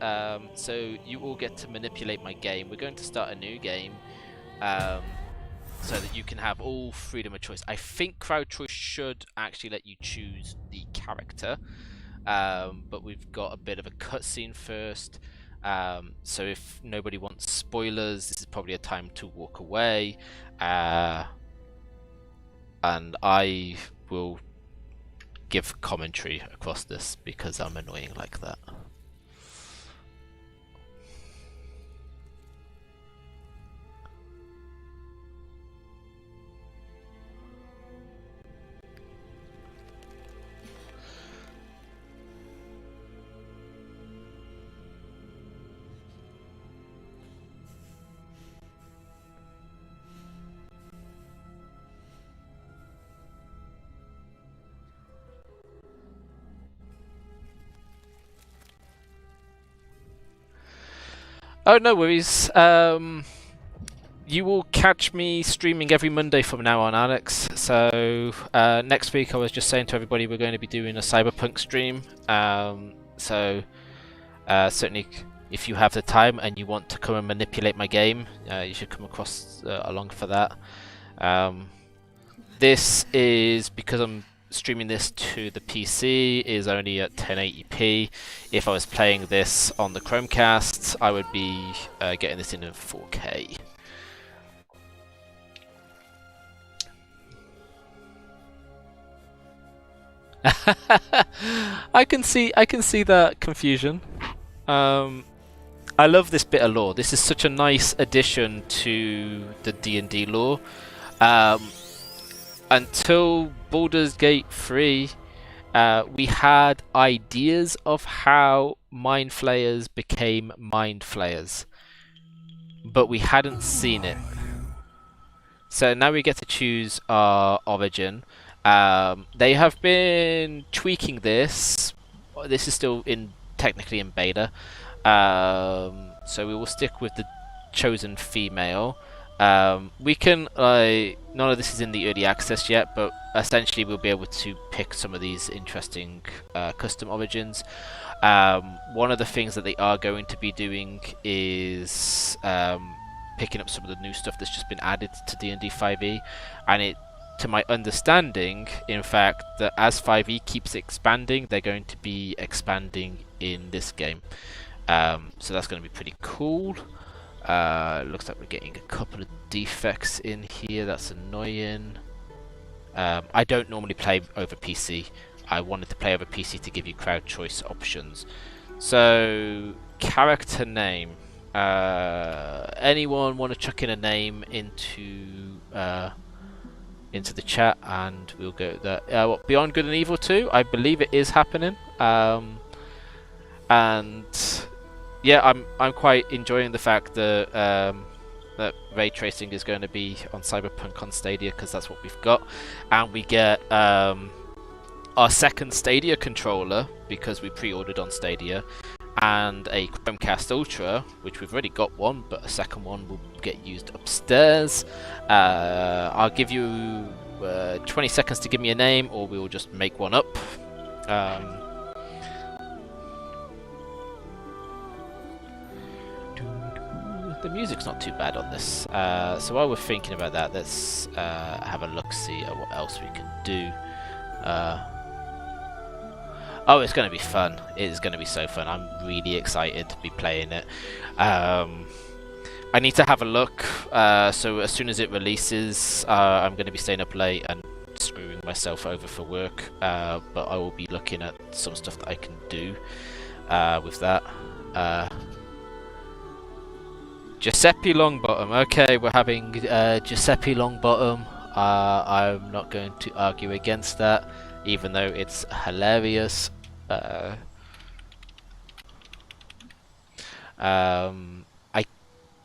So you all get to manipulate my game. We're going to start a new game. So that you can have all freedom of choice. I think crowd choice should actually let you choose the character. But we've got a bit of a cutscene first. So if nobody wants spoilers, this is probably a time to walk away. And I will give commentary across this because I'm annoying like that. Oh, no worries. You will catch me streaming every Monday from now on, Alex. So next week, I was just saying to everybody, we're going to be doing a Cyberpunk stream. Certainly, if you have the time and you want to come and manipulate my game, you should come across along for that. This is because I'm streaming this to the PC, is only at 1080p. If I was playing this on the Chromecast, I would be getting this in 4K. I can see that confusion. I love this bit of lore. This is such a nice addition to the D&D lore. Until Baldur's Gate 3, we had ideas of how Mind Flayers became Mind Flayers, but we hadn't seen it. So now we get to choose our origin. They have been tweaking this. This is still technically in beta. So we will stick with the chosen female. We can, none of this is in the early access yet, but essentially we'll be able to pick some of these interesting custom origins. One of the things that they are going to be doing is picking up some of the new stuff that's just been added to D&D 5e, and it, to my understanding, in fact, that as 5e keeps expanding, they're going to be expanding in this game. So that's going to be pretty cool. Looks like we're getting a couple of defects in here. That's annoying. I don't normally play over PC. I wanted to play over PC to give you crowd choice options. So, character name. Anyone want to chuck in a name into the chat, and we'll go there. What, Beyond Good and Evil 2? I believe it is happening. And yeah, I'm quite enjoying the fact that that ray tracing is going to be on Cyberpunk on Stadia, because that's what we've got, and we get our second Stadia controller because we pre-ordered on Stadia, and a Chromecast Ultra, which we've already got one, but a second one will get used upstairs. I'll give you 20 seconds to give me a name, or we will just make one up. The music's not too bad on this, so while we're thinking about that, let's have a look-see at what else we can do. Oh, it's going to be fun. It is going to be so fun. I'm really excited to be playing it. I need to have a look, so as soon as it releases, I'm going to be staying up late and screwing myself over for work, but I will be looking at some stuff that I can do with that. Giuseppe Longbottom. Okay, we're having Giuseppe Longbottom. I'm not going to argue against that, even though it's hilarious. I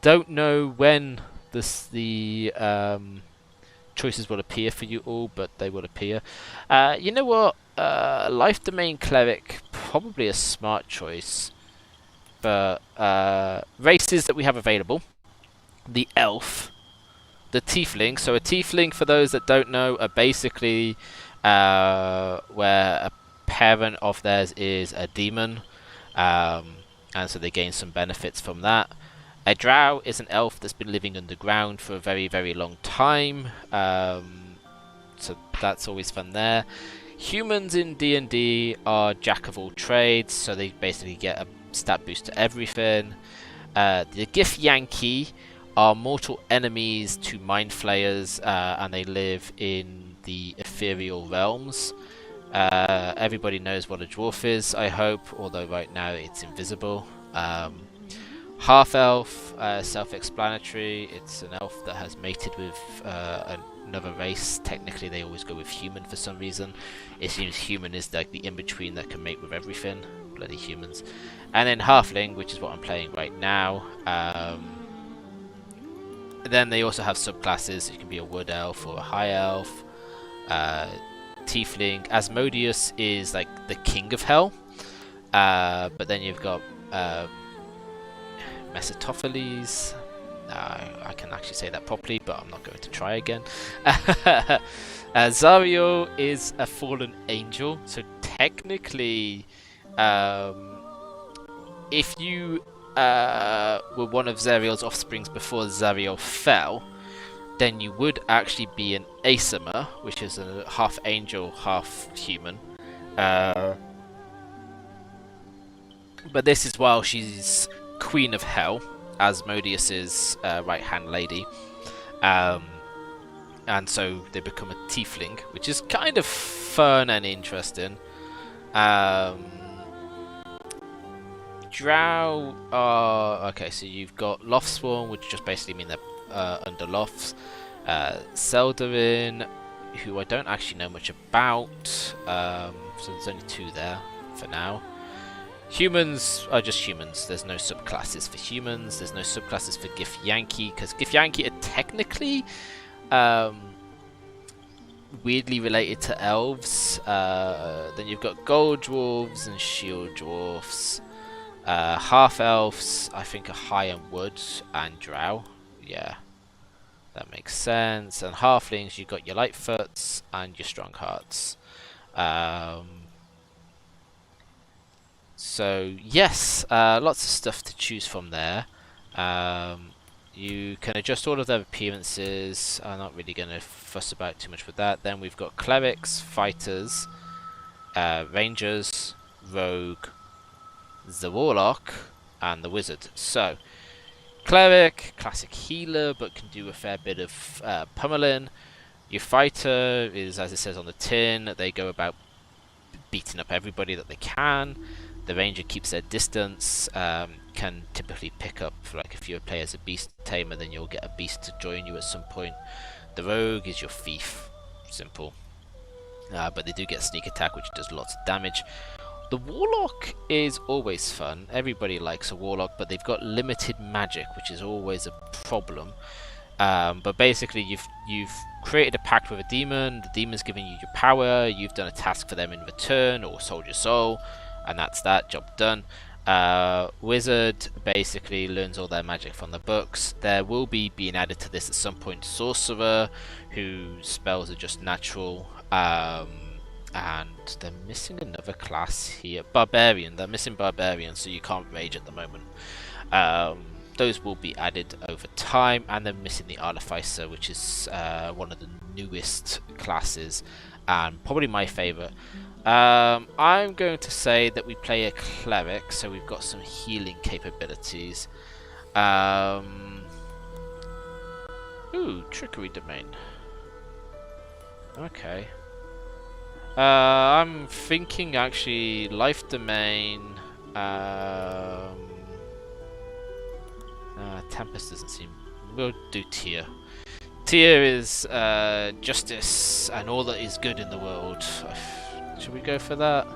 don't know when the choices will appear for you all, but they will appear. You know what? Life Domain Cleric, probably a smart choice. But races that we have available: the Elf, the tiefling. So a tiefling, for those that don't know, are basically where a parent of theirs is a demon, and so they gain some benefits from that. A drow is an elf that's been living underground for a very, very long time, so that's always fun there. Humans in D&D are jack of all trades, so they basically get a stat boost to everything. The Gif Yankee are mortal enemies to mind flayers, and they live in the ethereal realms. Everybody knows what a dwarf is, I hope, although right now it's invisible. Half-elf, self-explanatory. It's an elf that has mated with another race. Technically, they always go with human for some reason. It seems human is like the in-between that can mate with everything. Bloody humans. And then halfling, which is what I'm playing right now. Then they also have subclasses. You can be a wood elf or a high elf. Tiefling. Asmodeus is like the king of hell. But then you've got Mephistopheles. I can actually say that properly, but I'm not going to try again. Zariel is a fallen angel, so technically, if you were one of Zariel's offsprings before Zariel fell, then you would actually be an Aesima, which is a half angel, half human. But this is while she's Queen of Hell, Asmodeus's right-hand lady, and so they become a tiefling, which is kind of fun and interesting. Drow are okay. So you've got Loftsworn, which just basically mean they're under lofts. Seldarin, who I don't actually know much about. So there's only 2 there for now. Humans are just humans. There's no subclasses for humans. There's no subclasses for Gif Yankee, because Gif Yankee are technically weirdly related to elves. Then you've got gold dwarves and shield dwarfs. Half elves, I think, are high and wood and drow. Yeah, that makes sense. And halflings, you've got your lightfoots and your strong hearts. So yes, lots of stuff to choose from there. You can adjust all of their appearances. I'm not really going to fuss about too much with that. Then we've got clerics, fighters, rangers, rogue, the warlock, and the wizard. So cleric, classic healer, but can do a fair bit of pummeling. Your fighter is, as it says on the tin, they go about beating up everybody that they can. The ranger keeps their distance, can typically pick up, like if you play as a beast tamer, then you'll get a beast to join you at some point. The rogue is your thief, simple. But they do get sneak attack, which does lots of damage. The warlock is always fun. Everybody likes a warlock, but they've got limited magic, which is always a problem. But basically, you've created a pact with a demon. The demon's giving you your power. You've done a task for them in return, or sold your soul. And that's that, job done. Wizard basically learns all their magic from the books. There will be being added to this at some point sorcerer, whose spells are just natural. And they're missing another class here. Barbarian. They're missing barbarian, so you can't rage at the moment. Those will be added over time. And they're missing the artificer, which is one of the newest classes, and probably my favourite. I'm going to say that we play a cleric, so we've got some healing capabilities. Ooh, trickery domain. Okay. I'm thinking actually life domain. Tempest doesn't seem. We'll do Tyr. Tyr is justice and all that is good in the world. Should we go for that?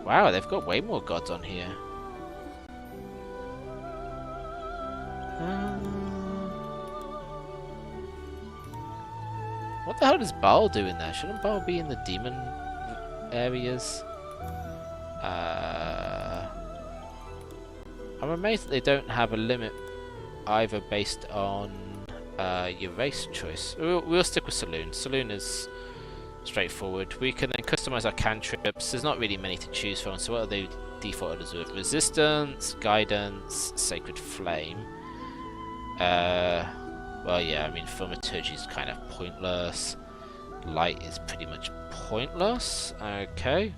Wow, they've got way more gods on here. What the hell does Baal do in there? Shouldn't Baal be in the demon areas? I'm amazed that they don't have a limit either based on your race choice. We'll stick with Saloon. Saloon is straightforward. We can then customize our cantrips. There's not really many to choose from, so what are they defaulted as with? Resistance, Guidance, Sacred Flame. Well, yeah, I mean, Thaumaturgy is kind of pointless. Light is pretty much pointless. Okay.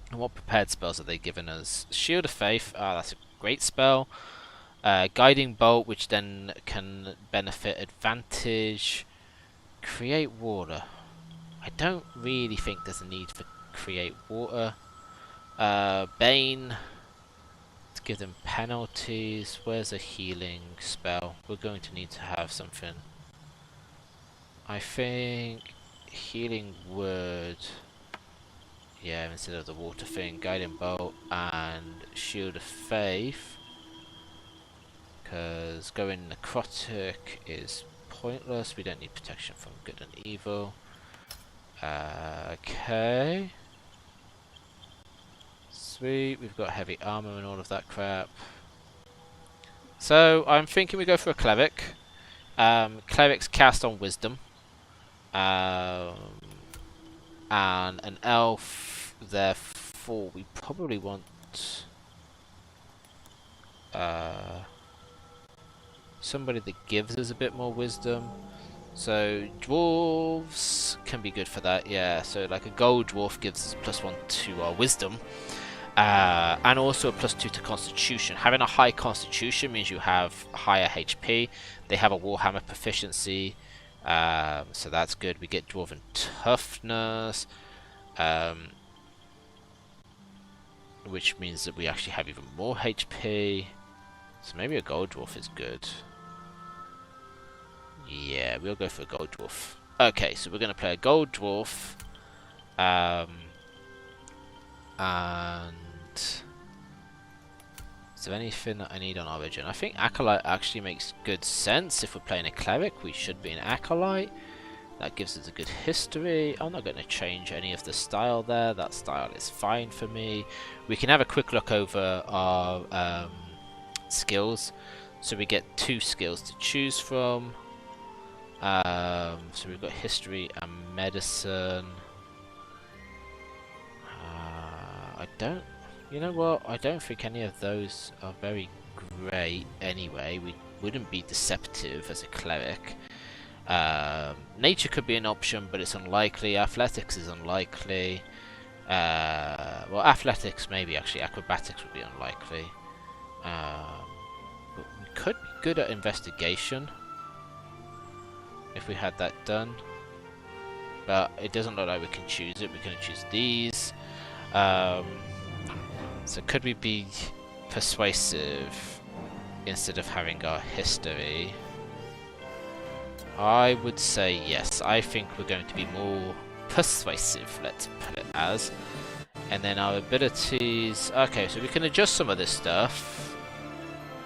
And what prepared spells are they giving us? Shield of Faith. Ah, that's a great spell. Guiding Bolt, which then can benefit advantage. Create Water. I don't really think there's a need for Create Water. Bane. To give them penalties. Where's a healing spell? We're going to need to have something. I think Healing Word. Yeah, instead of the water thing. Guiding Bolt and Shield of Faith. Because going Necrotic is pointless. We don't need protection from good and evil. Okay. Sweet, we've got heavy armor and all of that crap. So, I'm thinking we go for a Cleric. Cleric's cast on Wisdom. And an Elf, therefore we probably want... somebody that gives us a bit more wisdom. So dwarves can be good for that, yeah. So like a gold dwarf gives us +1 to our wisdom, and also a +2 to constitution. Having a high constitution means you have higher HP. They have a warhammer proficiency, so that's good. We get dwarven toughness, which means that we actually have even more HP. So maybe a gold dwarf is good. Yeah, we'll go for a gold dwarf. Okay, so we're going to play a gold dwarf. And is there anything that I need on Origin? I think Acolyte actually makes good sense. If we're playing a Cleric, we should be an Acolyte. That gives us a good history. I'm not going to change any of the style there. That style is fine for me. We can have a quick look over our skills. So we get 2 skills to choose from. So we've got history and medicine. You know what? I don't think any of those are very great anyway. We wouldn't be deceptive as a Cleric. Nature could be an option, but it's unlikely. Athletics is unlikely. Well, athletics maybe, actually. Acrobatics would be unlikely. But we could be good at investigation if we had that done. But it doesn't look like we can choose it. We can choose these. So could we be persuasive instead of having our history? I would say yes. I think we're going to be more persuasive, let's put it as. And then our abilities... Okay, so we can adjust some of this stuff.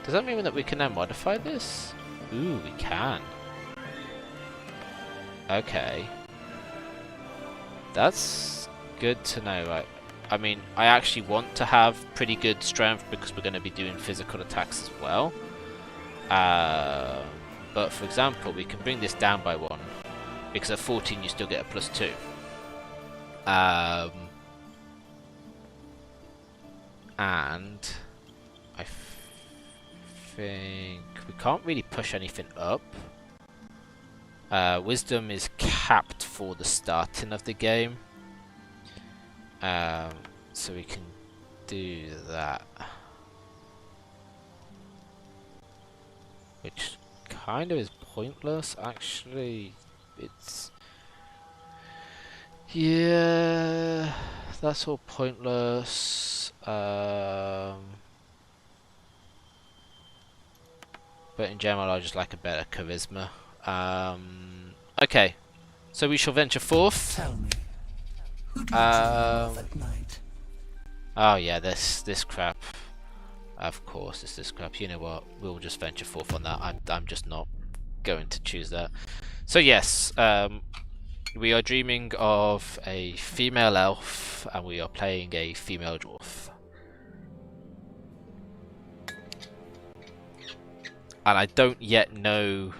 Does that mean that we can now modify this? Ooh, we can. Okay. That's good to know, right? I mean, I actually want to have pretty good strength because we're going to be doing physical attacks as well. But for example, we can bring this down by 1 because at 14 you still get a +2. And I think we can't really push anything up. Wisdom is capped for the starting of the game. So we can do that. Which kind of is pointless, actually. It's... Yeah, that's all pointless. But in general, I just like a better charisma. Okay, so we shall venture forth. Tell me, who do you love at night? Oh yeah, this crap. Of course, it's this crap. You know what? We'll just venture forth on that. I'm just not going to choose that. So yes, we are dreaming of a female elf, and we are playing a female dwarf. and I don't yet know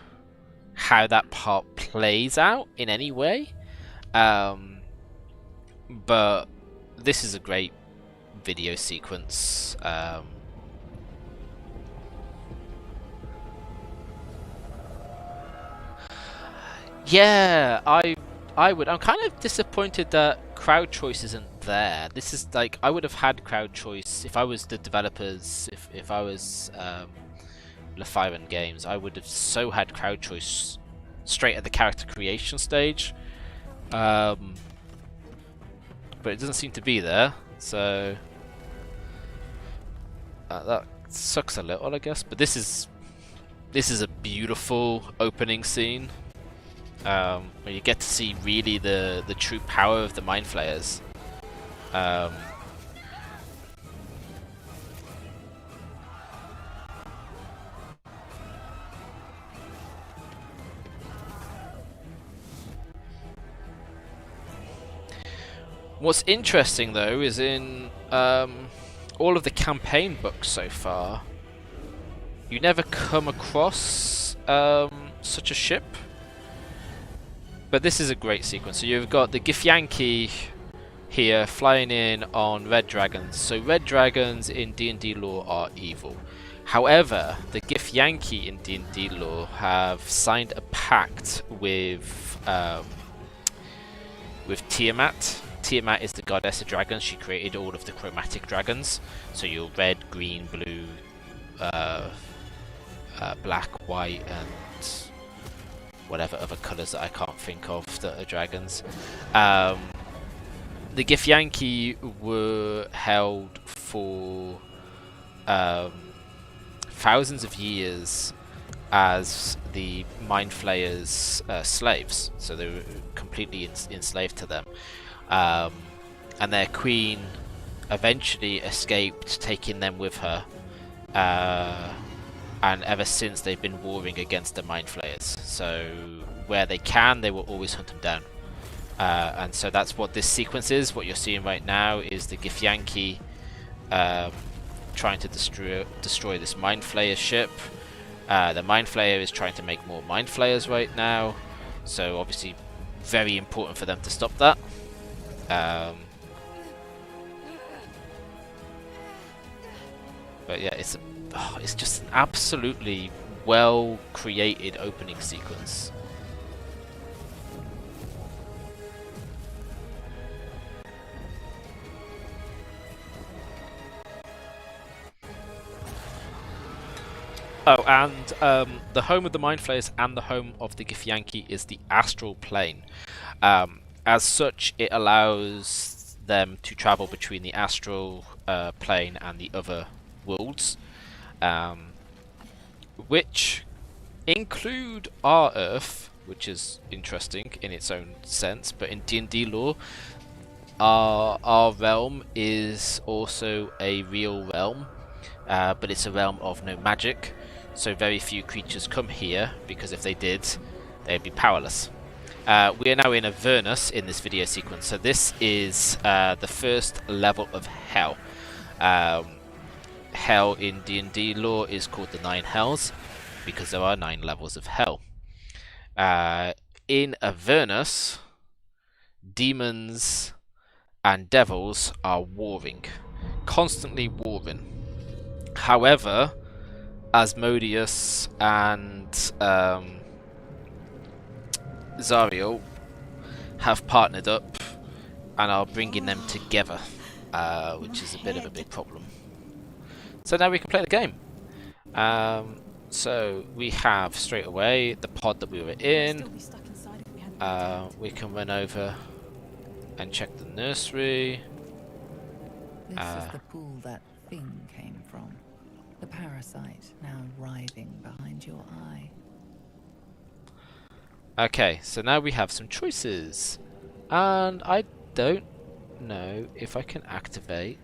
how that part plays out in any way. But this is a great video sequence. Yeah, I'm kind of disappointed that crowd choice isn't there. This is like, I would have had crowd choice if I was the developers, if I was LeFiren Games, I would have so had crowd choice straight at the character creation stage. But it doesn't seem to be there, so that sucks a little, I guess. But this is a beautiful opening scene, where you get to see really the true power of the Mind Flayers. What's interesting though is in all of the campaign books so far, you never come across such a ship. But this is a great sequence. So you've got the Githyanki here flying in on red dragons. So red dragons in D&D lore are evil. However, the Githyanki in D&D lore have signed a pact with Tiamat. Tiamat is the goddess of dragons. She created all of the chromatic dragons. So your red, green, blue, black, white, and whatever other colours that I can't think of that are dragons. The Githyanki were held for thousands of years as the Mind Flayers' slaves. So they were completely enslaved to them. And their queen eventually escaped, taking them with her. And ever since they've been warring against the Mind Flayers. So where they can, they will always hunt them down. And so that's what this sequence is. What you're seeing right now is the Githyanki trying to destroy this Mind Flayer ship. The Mind Flayer is trying to make more Mind Flayers right now. So obviously very important for them to stop that. But yeah, it's just an absolutely well created opening sequence. Oh, and the home of the Mind Flayers and the home of the Githyanki is the astral plane. As such, it allows them to travel between the astral plane and the other worlds, which include our Earth, which is interesting in its own sense. But in D&D lore, our realm is also a real realm, but it's a realm of no magic. So very few creatures come here, because if they did, they'd be powerless. We are now in Avernus in this video sequence. So this is the first level of Hell. Hell in D&D lore is called the 9 Hells, because there are 9 levels of Hell. In Avernus, demons and devils are warring, constantly warring. However, Asmodeus and Zariel have partnered up and are bringing them together, which is a bit of a big problem. So now we can play the game. So we have straight away the pod that we were in. We can run over and check the nursery. This is the pool that thing came from. The parasite now writhing behind your eye. Okay, so now we have some choices. And I don't know if I can activate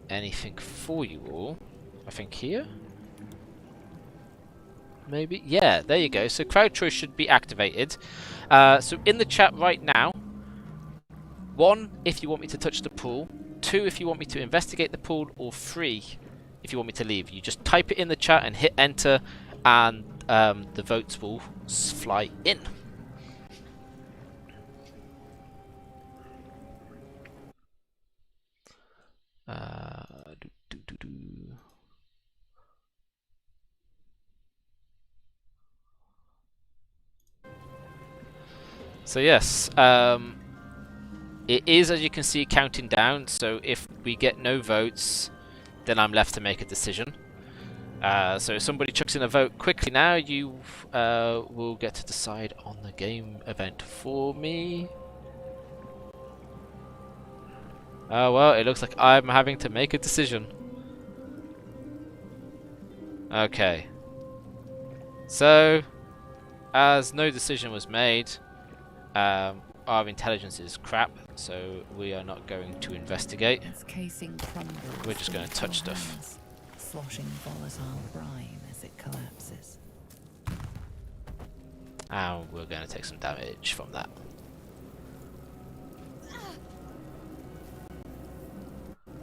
anything for you all. I think here? Maybe? Yeah, there you go. So crowd choice should be activated. So in the chat right now, 1, if you want me to touch the pool, 2, if you want me to investigate the pool, or 3, if you want me to leave. You just type it in the chat and hit enter, and the votes will fly in. So yes, it is, as you can see, counting down. So if we get no votes, then I'm left to make a decision. So if somebody chucks in a vote quickly now, you will get to decide on the game event for me. Oh well, it looks like I'm having to make a decision. Okay. So, as no decision was made, our intelligence is crap, so we are not going to investigate. Its casing crumbles. We're just going to touch stuff. Sloshing volatile brine as it collapses. And we're going to take some damage from that.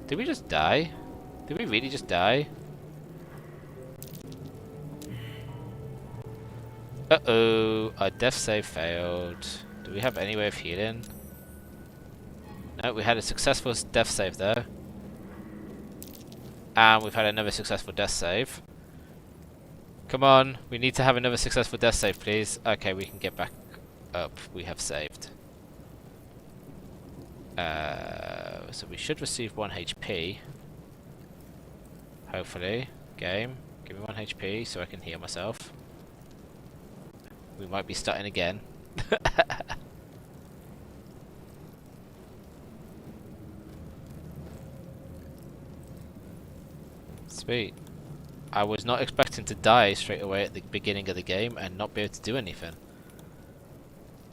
Did we just die? Did we really just die? Uh-oh, our death save failed. Do we have any way of healing? No, we had a successful death save there. And we've had another successful death save. Come on, we need to have another successful death save, please. Okay, we can get back up. We have saved. So we should receive 1 HP. Hopefully. Game, give me 1 HP so I can heal myself. We might be starting again. Sweet. I was not expecting to die straight away at the beginning of the game and not be able to do anything.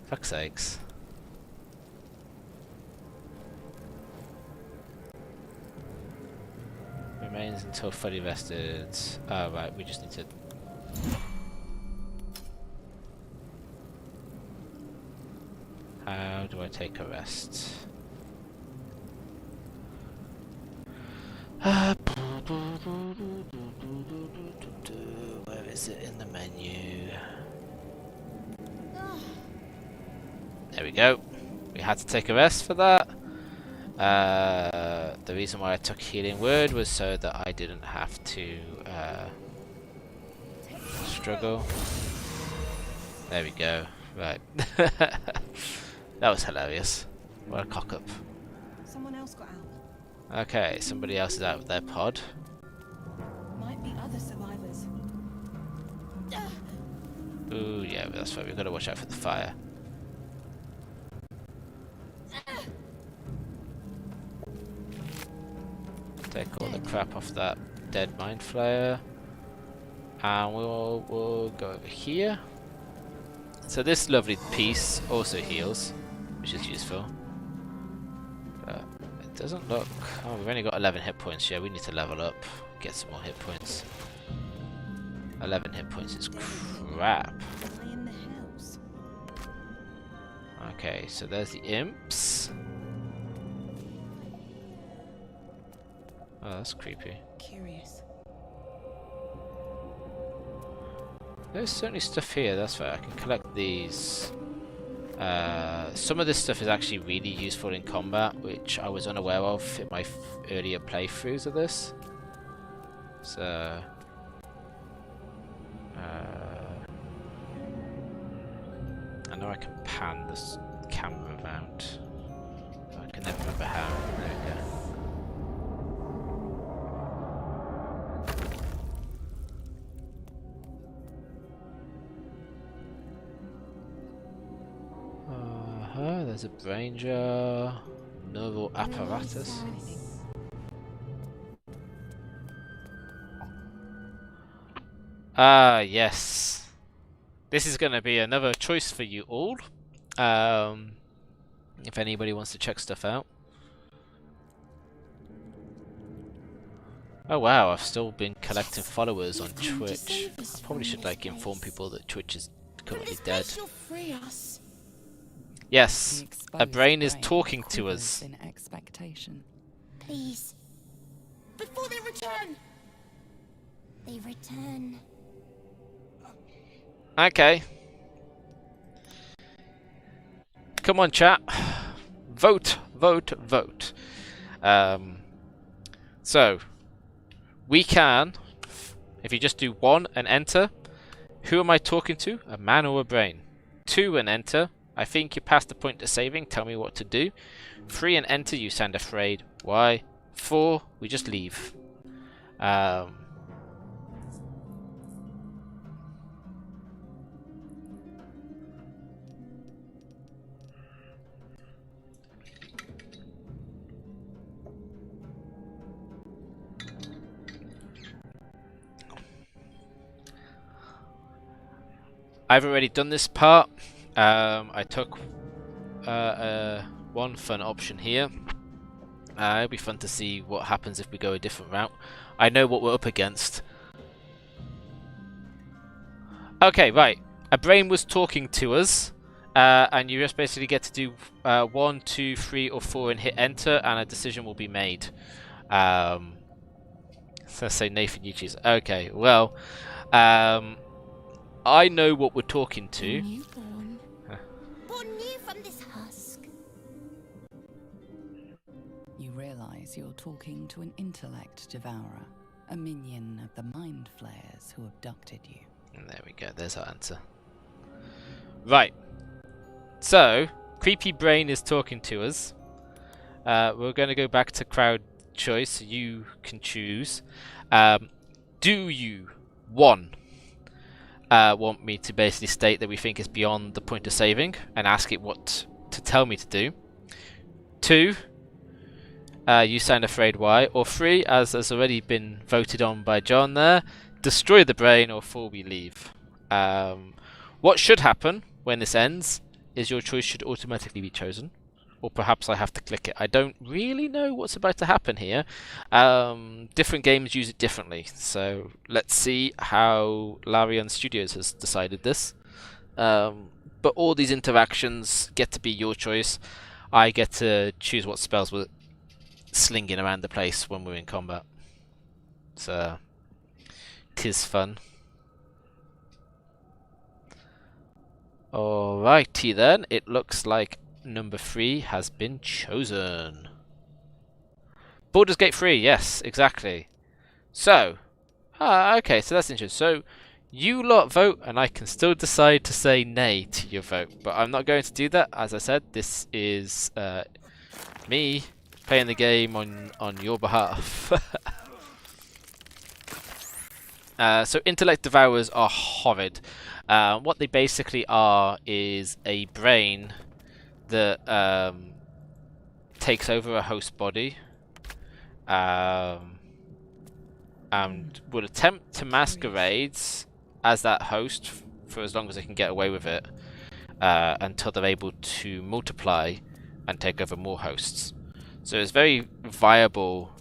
Fuck's sakes. Remains until fully rested. Oh right, we just need to... How do I take a rest? Where is it in the menu? There we go. We had to take a rest for that. The reason why I took Healing Word was so that I didn't have to struggle. There we go. Right. That was hilarious. What a cock up. Someone else got out. Okay, somebody else is out of their pod. Might be other survivors. Ooh, yeah, but that's right. We've got to watch out for the fire. Take all the crap off that dead mind flayer. And we'll go over here. So this lovely piece also heals, which is useful. But it doesn't look... Oh, we've only got 11 hit points. Yeah, we need to level up, get some more hit points. 11 hit points is crap. Okay, so there's the imps. Oh, that's creepy. Curious. There's certainly stuff here, that's right, I can collect these. Some of this stuff is actually really useful in combat, which I was unaware of in my earlier playthroughs of this. So... I know I can pan this camera around. I can never remember how. There we go. There's a brain jar, neural apparatus. Ah, yes. This is going to be another choice for you all. If anybody wants to check stuff out. Oh wow, I've still been collecting followers on Twitch. I probably should like inform people that Twitch is currently dead. Yes, a brain is talking to us. In expectation. Please. Before they return. They return. Okay. Come on, chat. Vote, vote, vote. So, we can, if you just do 1 and enter, who am I talking to? A man or a brain? 2 and enter. I think you passed the point to saving. Tell me what to do. 3 and enter. You sound afraid. Why? 4. We just leave. I've already done this part. I took one fun option here. It'll be fun to see what happens if we go a different route. I know what we're up against. Okay, right. A brain was talking to us, and you just basically get to do 1, 2, 3, or 4 and hit enter, and a decision will be made. So say Nathan, you choose. Okay, well, I know what we're talking to. Newborn. Born new from this husk. You realize you're talking to an intellect devourer, a minion of the mind flayers who abducted you. And there we go, there's our answer. Right. So, creepy brain is talking to us. We're going to go back to crowd choice. You can choose. Do you, 1, want me to basically state that we think it's beyond the point of saving and ask it what to tell me to do? 2, you sound afraid, why? Or 3, as has already been voted on by John there, destroy the brain, or 4, we leave. What should happen when this ends is your choice should automatically be chosen, or perhaps I have to click it. I don't really know what's about to happen here. Different games use it differently, so let's see how Larian Studios has decided this. But all these interactions get to be your choice. I get to choose what spells we're slinging around the place when we're in combat. So, 'tis fun. Alrighty then, it looks like number 3 has been chosen. Baldur's Gate 3, yes, exactly. So, okay, so that's interesting. So, you lot vote, and I can still decide to say nay to your vote, but I'm not going to do that. As I said, this is me playing the game on your behalf. So, intellect devourers are horrid. What they basically are is a brain that takes over a host body and would attempt to masquerade as that host for as long as they can get away with it until they're able to multiply and take over more hosts. So it's very viable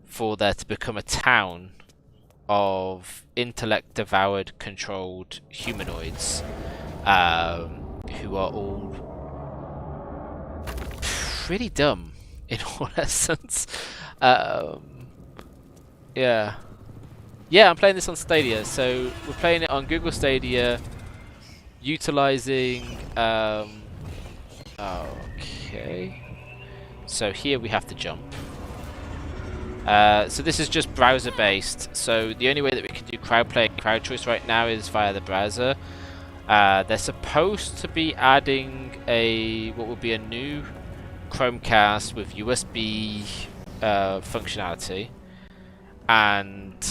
for there to become a town of intellect devoured controlled humanoids who are all pretty dumb in all essence. Yeah, I'm playing this on Stadia, so we're playing it on Google Stadia utilizing okay, so here we have to jump. So this is just browser based, so the only way that we can do crowd play and crowd choice right now is via the browser. They're supposed to be adding what will be a new Chromecast with USB functionality, and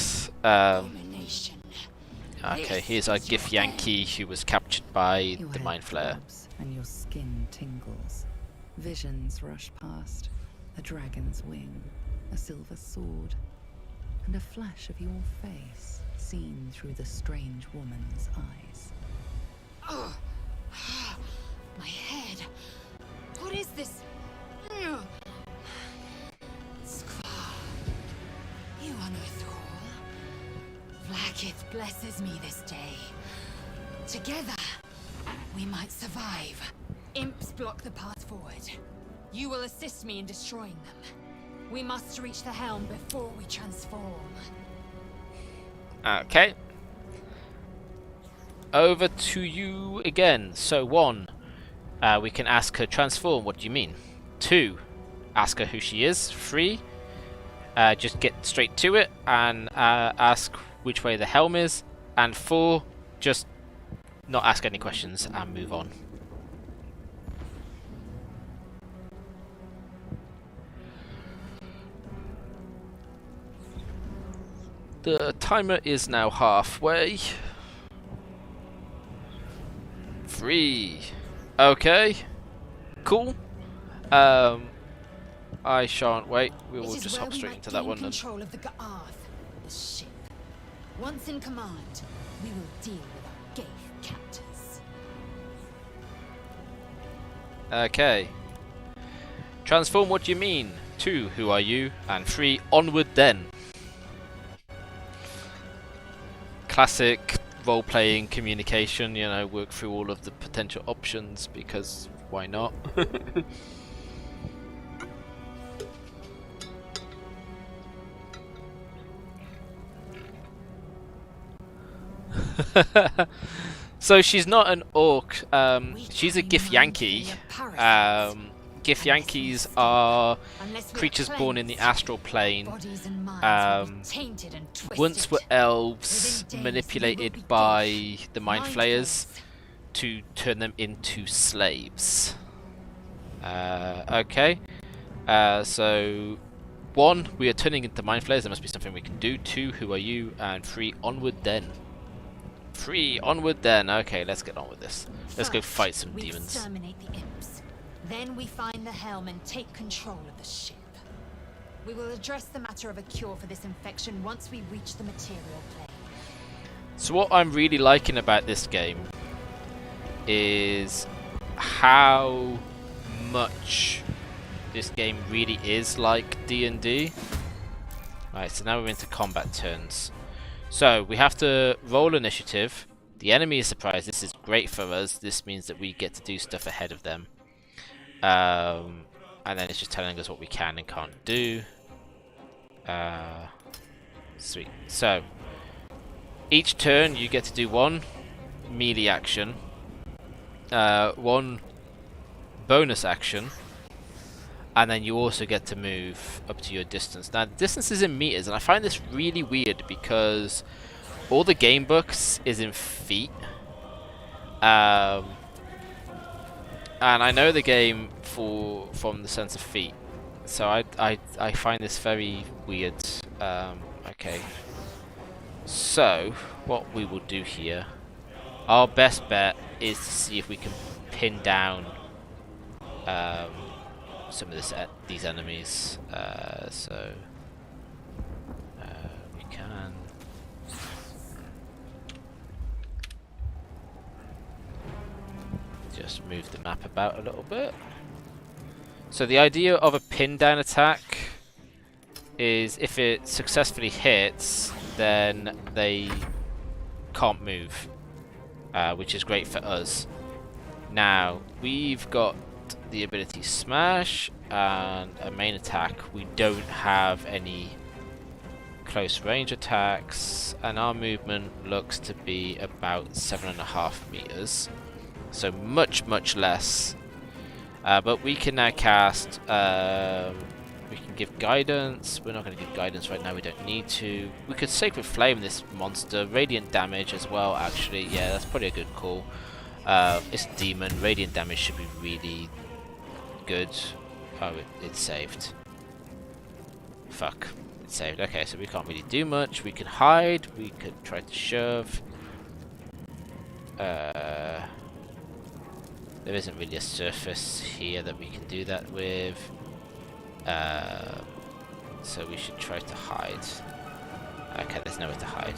okay, here's our GIF Yankee who was captured by the Mind Flayer. And your skin tingles. Visions rush past. A dragon's wing, a silver sword, and a flash of your face seen through the strange woman's eyes. Oh, my head. What is this? Skvar, you unearthed all. Vlaakith blesses me this day. Together, we might survive. Imps block the path forward. You will assist me in destroying them. We must reach the helm before we transform. Okay. Over to you again. So 1, we can ask her transform. What do you mean? 2, ask her who she is. 3, just get straight to it and ask which way the helm is. And 4, just not ask any questions and move on. The timer is now halfway. 3. Okay. Cool. I shan't wait. We will just hop straight into that one then. Control of the the ship. Once in command, we will deal with our gay captors. Okay. Transform, what do you mean? 2, who are you? And 3, onward then. Classic role-playing communication, you know, work through all of the potential options because why not? So she's not an orc, she's a Githyanki. Githyankies are creatures born in the astral plane. Once were elves manipulated by the mind flayers to turn them into slaves. Okay. So 1, we are turning into mind flayers. There must be something we can do. 2, who are you? And 3, onward then. 3, onward then. Okay, let's get on with this. Let's go fight some demons. Exterminate the imps. Then we find the helm and take control of the ship. We will address the matter of a cure for this infection once we reach the material plane. So what I'm really liking about this game is how much this game really is like D&D. Right, so now we're into combat turns. So we have to roll initiative. The enemy is surprised. This is great for us. This means that we get to do stuff ahead of them. And then it's just telling us what we can and can't do. Sweet. So each turn you get to do 1 melee action, 1 bonus action, and then you also get to move up to your distance. Now the distance is in meters, and I find this really weird because all the game books is in feet. And I know the game from the sense of feet, so I find this very weird. Okay, so what we will do here, our best bet is to see if we can pin down some of these enemies. So we can. Just move the map about a little bit. So the idea of a pin down attack is if it successfully hits, then they can't move, which is great for us. Now we've got the ability Smash and a main attack. We don't have any close range attacks, and our movement looks to be about 7.5 meters. So much less, but we can now cast, we can give guidance. We're not going to give guidance right now, we don't need to. We could Sacred Flame this monster, radiant damage as well actually. Yeah, that's probably a good call. It's a demon, radiant damage should be really good. Oh, it's saved. Fuck, it's saved. Okay, so we can't really do much. We can hide, we could try to shove. There isn't really a surface here that we can do that with. So we should try to hide. Okay, there's nowhere to hide.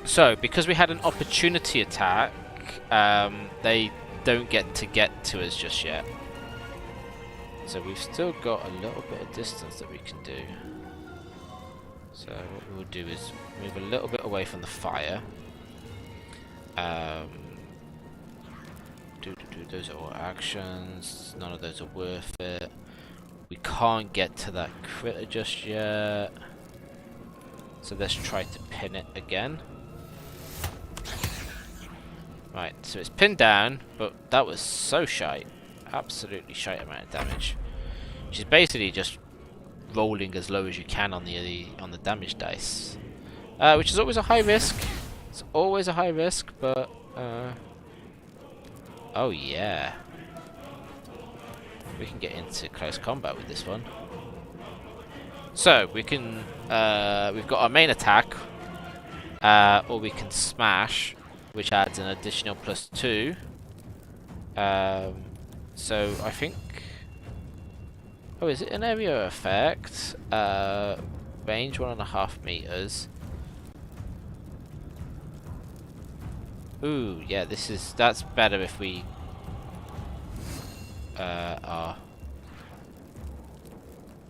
So, because we had an opportunity attack, they don't get to us just yet. So we've still got a little bit of distance that we can do. So what we will do is move a little bit away from the fire. Those are all actions. None of those are worth it. We can't get to that critter just yet. So let's try to pin it again. Right, so it's pinned down, but that was so shite. Absolutely shite amount of damage. She's basically just rolling as low as you can on the damage dice. Which is always a high risk. It's always a high risk, but oh yeah. We can get into close combat with this one. So we can we've got our main attack, or we can smash, which adds an additional +2. So I think, oh, is it an area effect? Range 1.5 meters. Ooh, yeah, that's better if we are.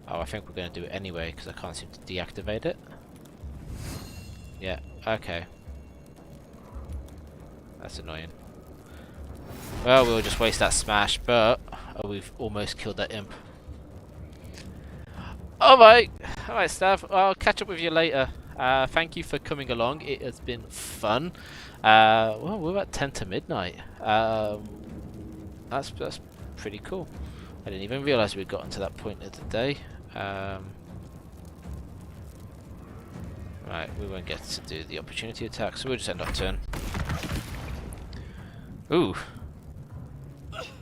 Oh, I think we're going to do it anyway because I can't seem to deactivate it. Yeah, okay. That's annoying. Well, we'll just waste that smash, but we've almost killed that imp. Alright, Stav, I'll catch up with you later. Thank you for coming along, it has been fun. Well, we're at 10 to midnight. That's pretty cool. I didn't even realise we'd gotten to that point of the day. Right, we won't get to do the opportunity attack, so we'll just end our turn. Ooh.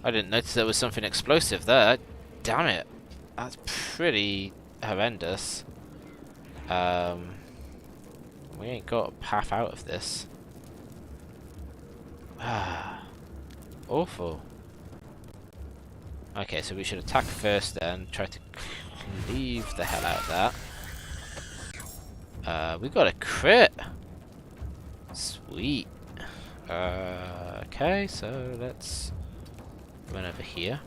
I didn't notice there was something explosive there. Damn it. That's pretty horrendous. We ain't got a path out of this. Awful. Okay, so we should attack first then, try to leave the hell out of that. We got a crit! Sweet. Okay, so let's run over here.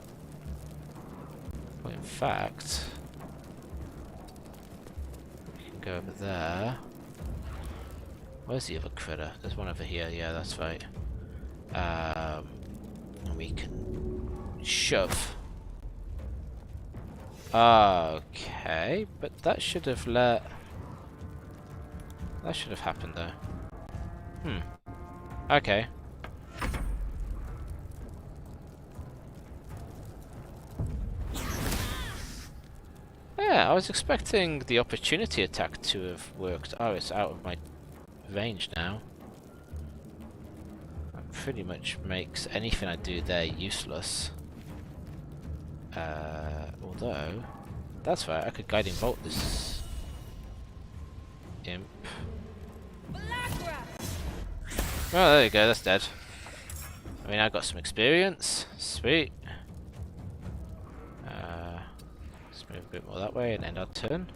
Well, in fact, we can go over there. Where's the other critter? There's one over here, yeah, that's right. And we can shove. Okay, but that should have happened though. Okay. Yeah, I was expecting the opportunity attack to have worked. Oh, it's out of my range now. That pretty much makes anything I do there useless. Although, that's right, I could guiding bolt this imp. Oh, there you go, that's dead. I mean, I got some experience. Sweet. Let's move a bit more that way and end our turn.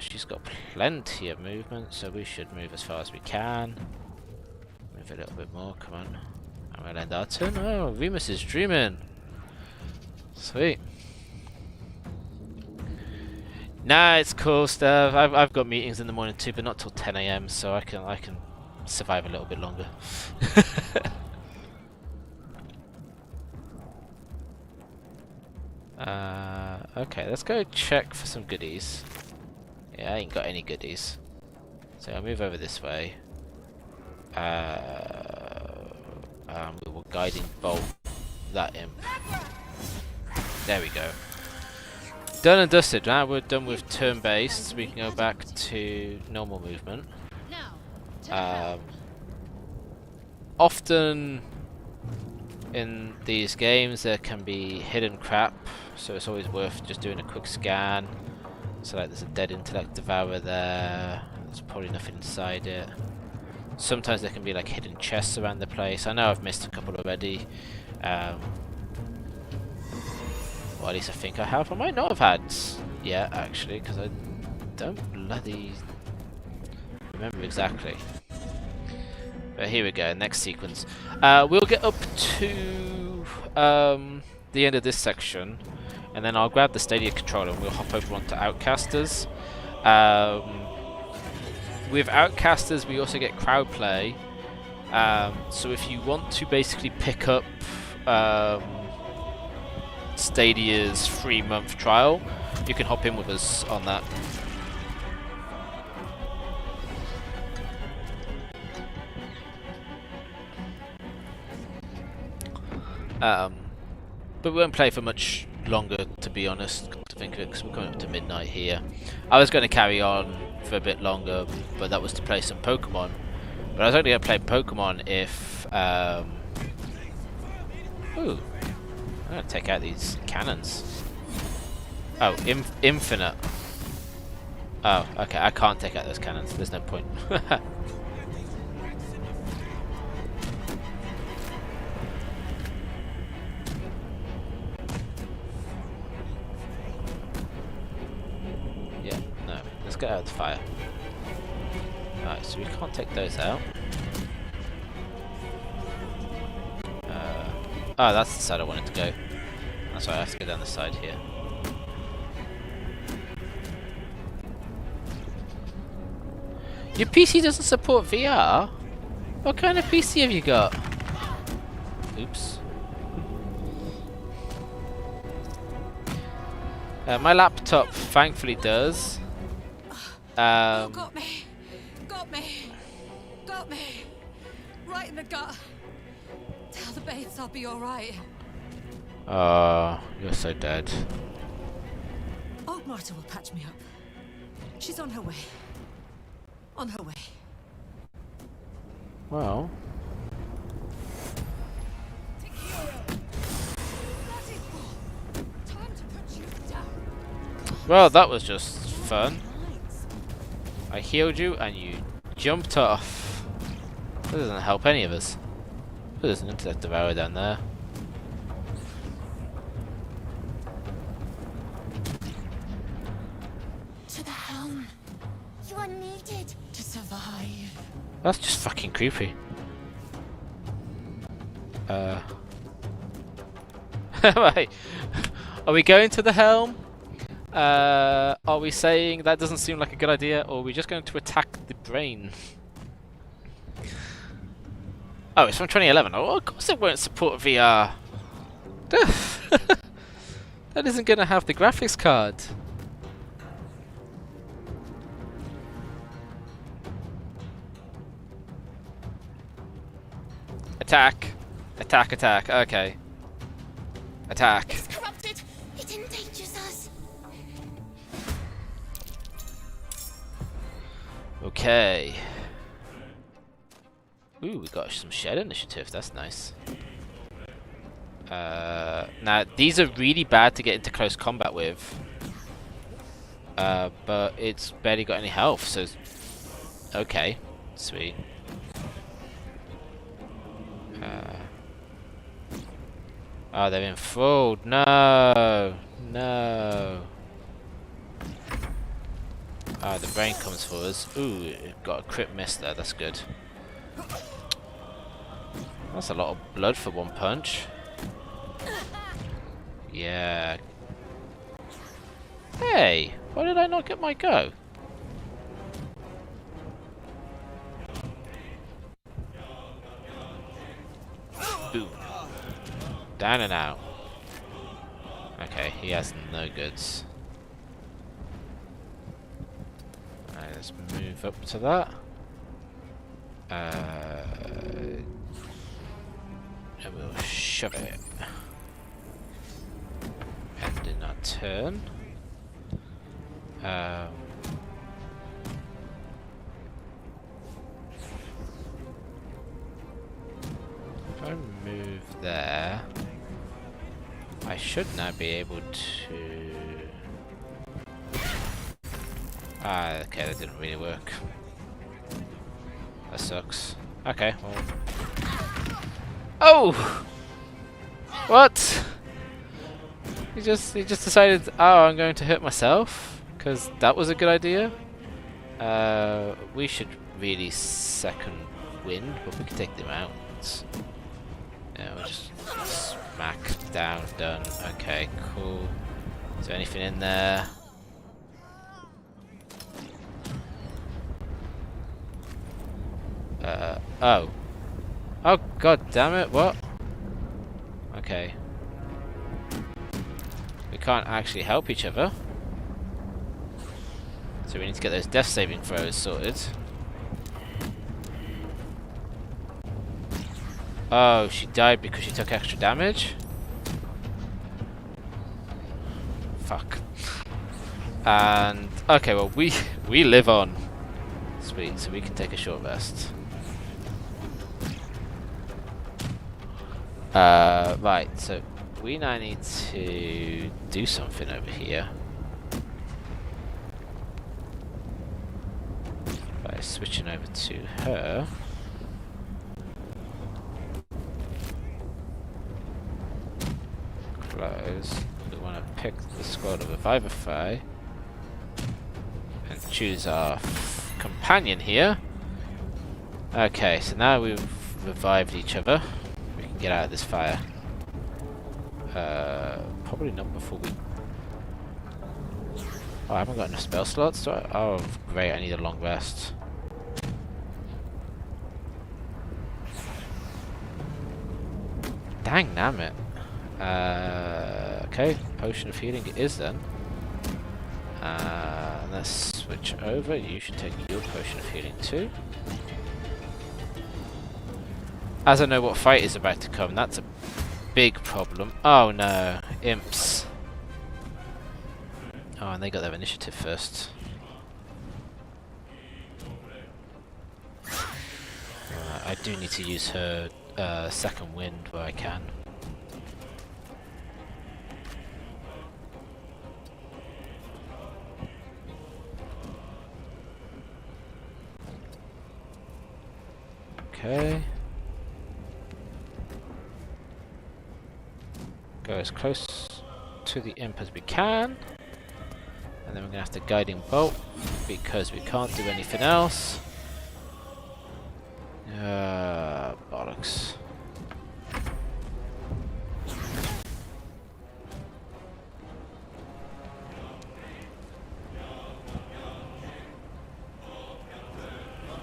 She's got plenty of movement, so we should move as far as we can. Move a little bit more, come on. And we'll end our turn. Oh, Remus is dreaming. Sweet. Nah, it's cool stuff. I've got meetings in the morning too, but not till 10 AM, so I can survive a little bit longer. Okay, let's go check for some goodies. Yeah, I ain't got any goodies. So I'll move over this way. We will guiding bolt that imp. There we go. Done and dusted. Now we're done with turn-based. We can go back to normal movement. Often in these games there can be hidden crap, so it's always worth just doing a quick scan. So like there's a dead intellect devourer there. There's probably nothing inside it. Sometimes there can be like hidden chests around the place. I know I've missed a couple already. Well, at least I think I have. I might not have had yet, actually, because I don't bloody remember exactly. But here we go, next sequence. We'll get up to the end of this section, and then I'll grab the Stadia controller and we'll hop over onto Outcasters. With Outcasters, we also get crowd play. So if you want to basically pick up Stadia's 3-month trial, you can hop in with us on that. But we won't play for much longer, to be honest, to think of it, because we're coming up to midnight here. I was going to carry on for a bit longer, but that was to play some Pokemon. But I was only going to play Pokemon if... Ooh. I'm going to take out these cannons. Oh, infinite. Oh, okay, I can't take out those cannons. There's no point. Yeah, no. Let's get out of the fire. Alright, so we can't take those out. Oh, that's the side I wanted to go. That's why I have to go down the side here. Your PC doesn't support VR? What kind of PC have you got? Oops. My laptop thankfully does. Got me. Got me. Got me. Right in the gut. Tell the Bates I'll be alright. You're so dead. Old Marta will patch me up. She's on her way. On her way. Well. Well, that was just fun. I healed you and you jumped off. That doesn't help any of us. There's an intellect devourer down there. To the helm. You are needed to survive. That's just fucking creepy. Wait. Are we going to the helm? Are we saying that doesn't seem like a good idea, or are we just going to attack the brain? Oh, it's from 2011. Oh, of course it won't support VR. That isn't going to have the graphics card. Attack. Attack, attack. Okay. Attack. It's corrupted. It endangers us. Okay. Ooh, we got some shared initiative. That's nice. Now, these are really bad to get into close combat with. But it's barely got any health, so... Okay. Sweet. Oh, they're enthralled. No! No! Ah, the brain comes for us. Ooh, it got a crit miss there. That's good. That's a lot of blood for one punch. Yeah. Hey! Why did I not get my go? Boom. Down and out. Okay, he has no goods. Alright, let's move up to that. And we'll shove it. Ending our turn. If I move there, I should now be able to... Ah, okay, that didn't really work. That sucks. Okay, well... Oh! What? He just decided, oh, I'm going to hurt myself? Because that was a good idea? We should really second wind, but we can take them out. Yeah, we'll just smack down, done. Okay, cool. Is there anything in there? Oh. Oh, god damn it, what? Okay. we can't actually help each other. So we need to get those death saving throws sorted. Oh, she died because she took extra damage? Fuck. And okay, well we live on. Sweet, so we can take a short rest. Right, so we now need to do something over here. By switching over to her. Close. We want to pick the squad of Revivify and choose our companion here. Okay, so now we've revived each other. We can get out of this fire. Probably not before we... Oh, I haven't got enough spell slots, do I? Oh, great, I need a long rest. Dang, damn it. Okay, potion of healing it is then. Let's switch over. You should take your potion of healing too. As I know what fight is about to come, that's a big problem. Oh no, imps. Oh, and they got their initiative first. I do need to use her second wind where I can. Okay. Go as close to the imp as we can. And then we're going to have to guiding bolt because we can't do anything else. Bollocks.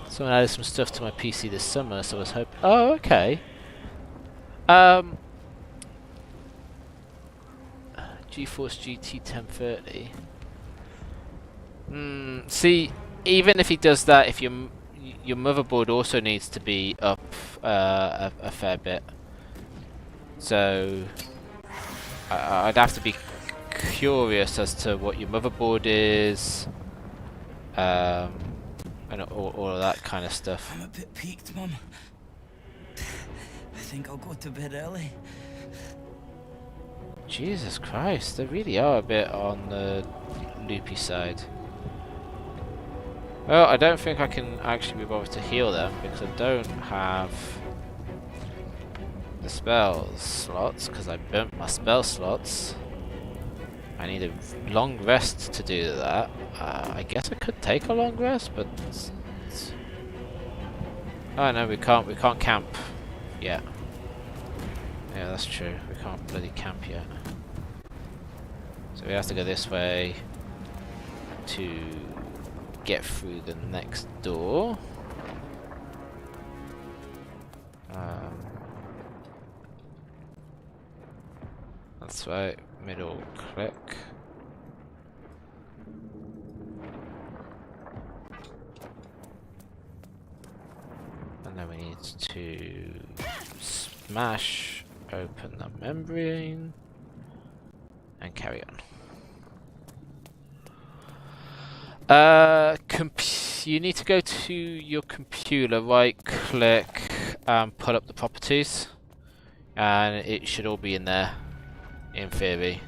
Someone added some stuff to my PC this summer, so I was hoping... Oh, okay. GeForce GT 1030. See, even if he does that, if your motherboard also needs to be up a fair bit. So I'd have to be curious as to what your motherboard is, and all of that kind of stuff. I'm a bit peaked, Mum. I think I'll go to bed early. Jesus Christ, they really are a bit on the loopy side. Well, I don't think I can actually be bothered to heal them because I don't have the spell slots because I burnt my spell slots. I need a long rest to do that. I guess I could take a long rest, but oh no, we can't camp yet. Yeah, that's true. We can't bloody camp yet. So we have to go this way to get through the next door. That's right, middle click. And then we need to smash open the membrane and carry on. You need to go to your computer, right click, and pull up the properties, and it should all be in there, in theory.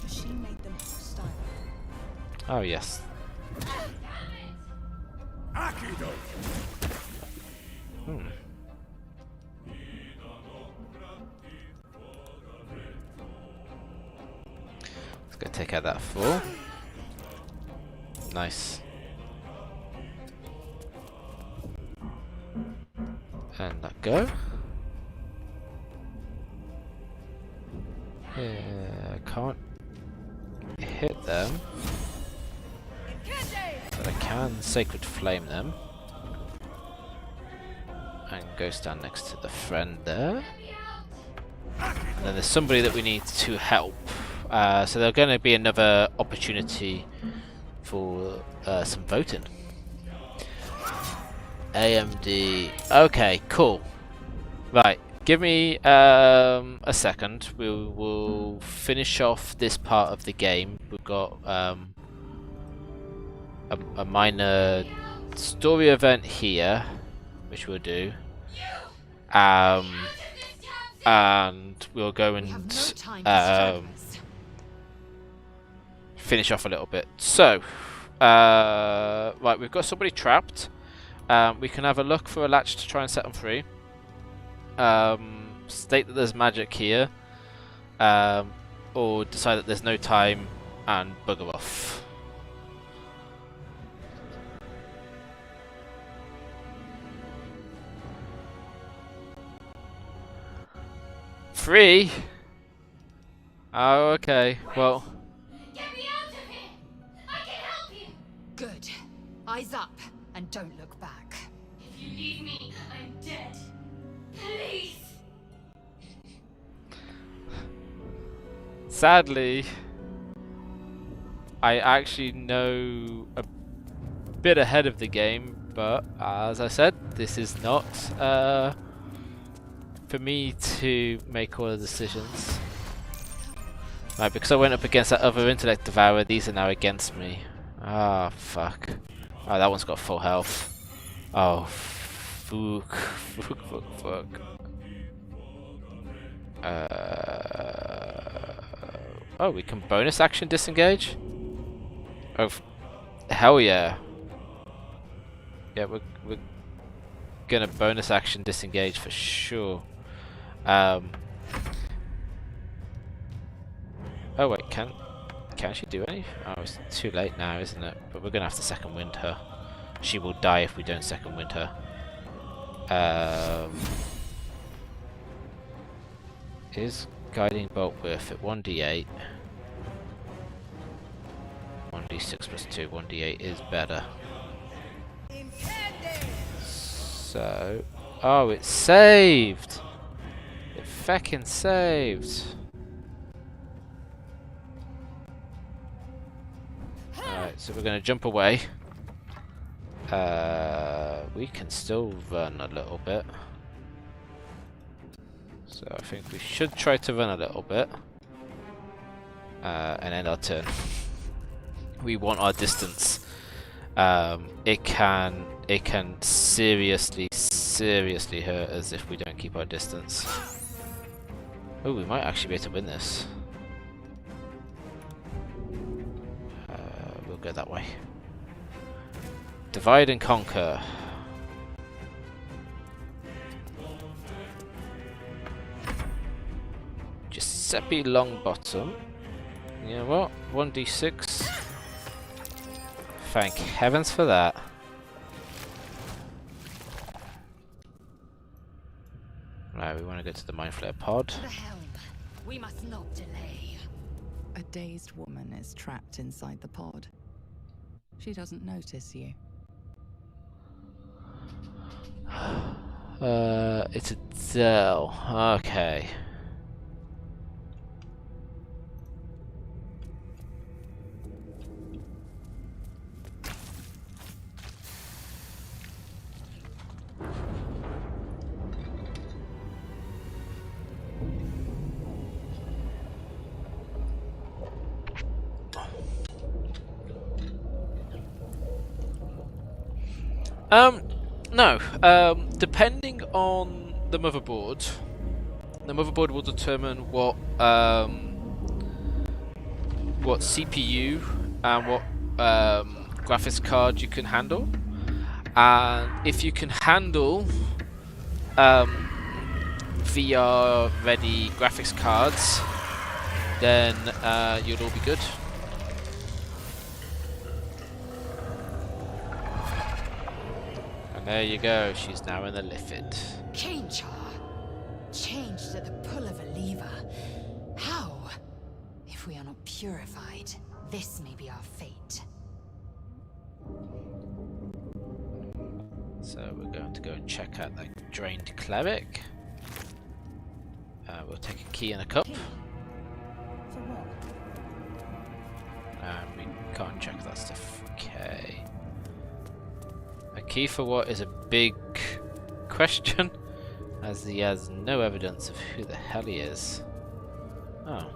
She made them hostile. Oh yes. Let's go take out that 4. Nice. And let go. Yeah, I can't hit them. But I can Sacred Flame them. And go stand next to the friend there. And then there's somebody that we need to help. So there's going to be another opportunity for some voting. AMD. Okay, cool. Right, give me a second. We will finish off this part of the game. We've got a minor story event here, which we'll do. And we'll go and finish off a little bit. So, right, we've got somebody trapped. We can have a look for a latch to try and set them free. State that there's magic here, or decide that there's no time and bugger off. Free? Oh, okay. Well. Get me out of here! I can help you! Good. Eyes up and don't look back. If you leave me, I'm dead. Please! Sadly, I actually know a bit ahead of the game, but as I said, this is not for me to make all the decisions. Right, because I went up against that other intellect devourer, these are now against me. Ah, fuck. Oh, that one's got full health. Oh, fuck. Fuck. Oh, we can bonus action disengage? Oh, hell yeah. Yeah, we're gonna bonus action disengage for sure. Oh wait, can she do any? Oh, it's too late now, isn't it? But we're gonna have to second wind her. She will die if we don't second wind her. Is guiding bolt worth it? 1d8. 1d6 plus 2. 1d8 is better. So, oh, it saved. It feckin' saved. Alright, so we're gonna jump away. We can still run a little bit. So I think we should try to run a little bit. And end our turn. We want our distance. It can seriously hurt us if we don't keep our distance. Oh, we might actually be able to win this. We'll go that way. Divide and conquer. Giuseppe Longbottom. You know what? 1d6. Thank heavens for that. Right, we want to go to the Mind Flayer pod. To the helm. We must not delay. A dazed woman is trapped inside the pod. She doesn't notice you. It's a Dell. Okay. No. Depending on the motherboard will determine what CPU and what graphics card you can handle. And if you can handle VR ready graphics cards, then you'll all be good. There you go, she's now in the Liffid. Cainchar, changed at the pull of a lever. How? If we are not purified, this may be our fate. So we're going to go and check out the drained cleric. We'll take a key and a cup. For what? We can't check that stuff. Okay. A key for what is a big question, as he has no evidence of who the hell he is. Oh.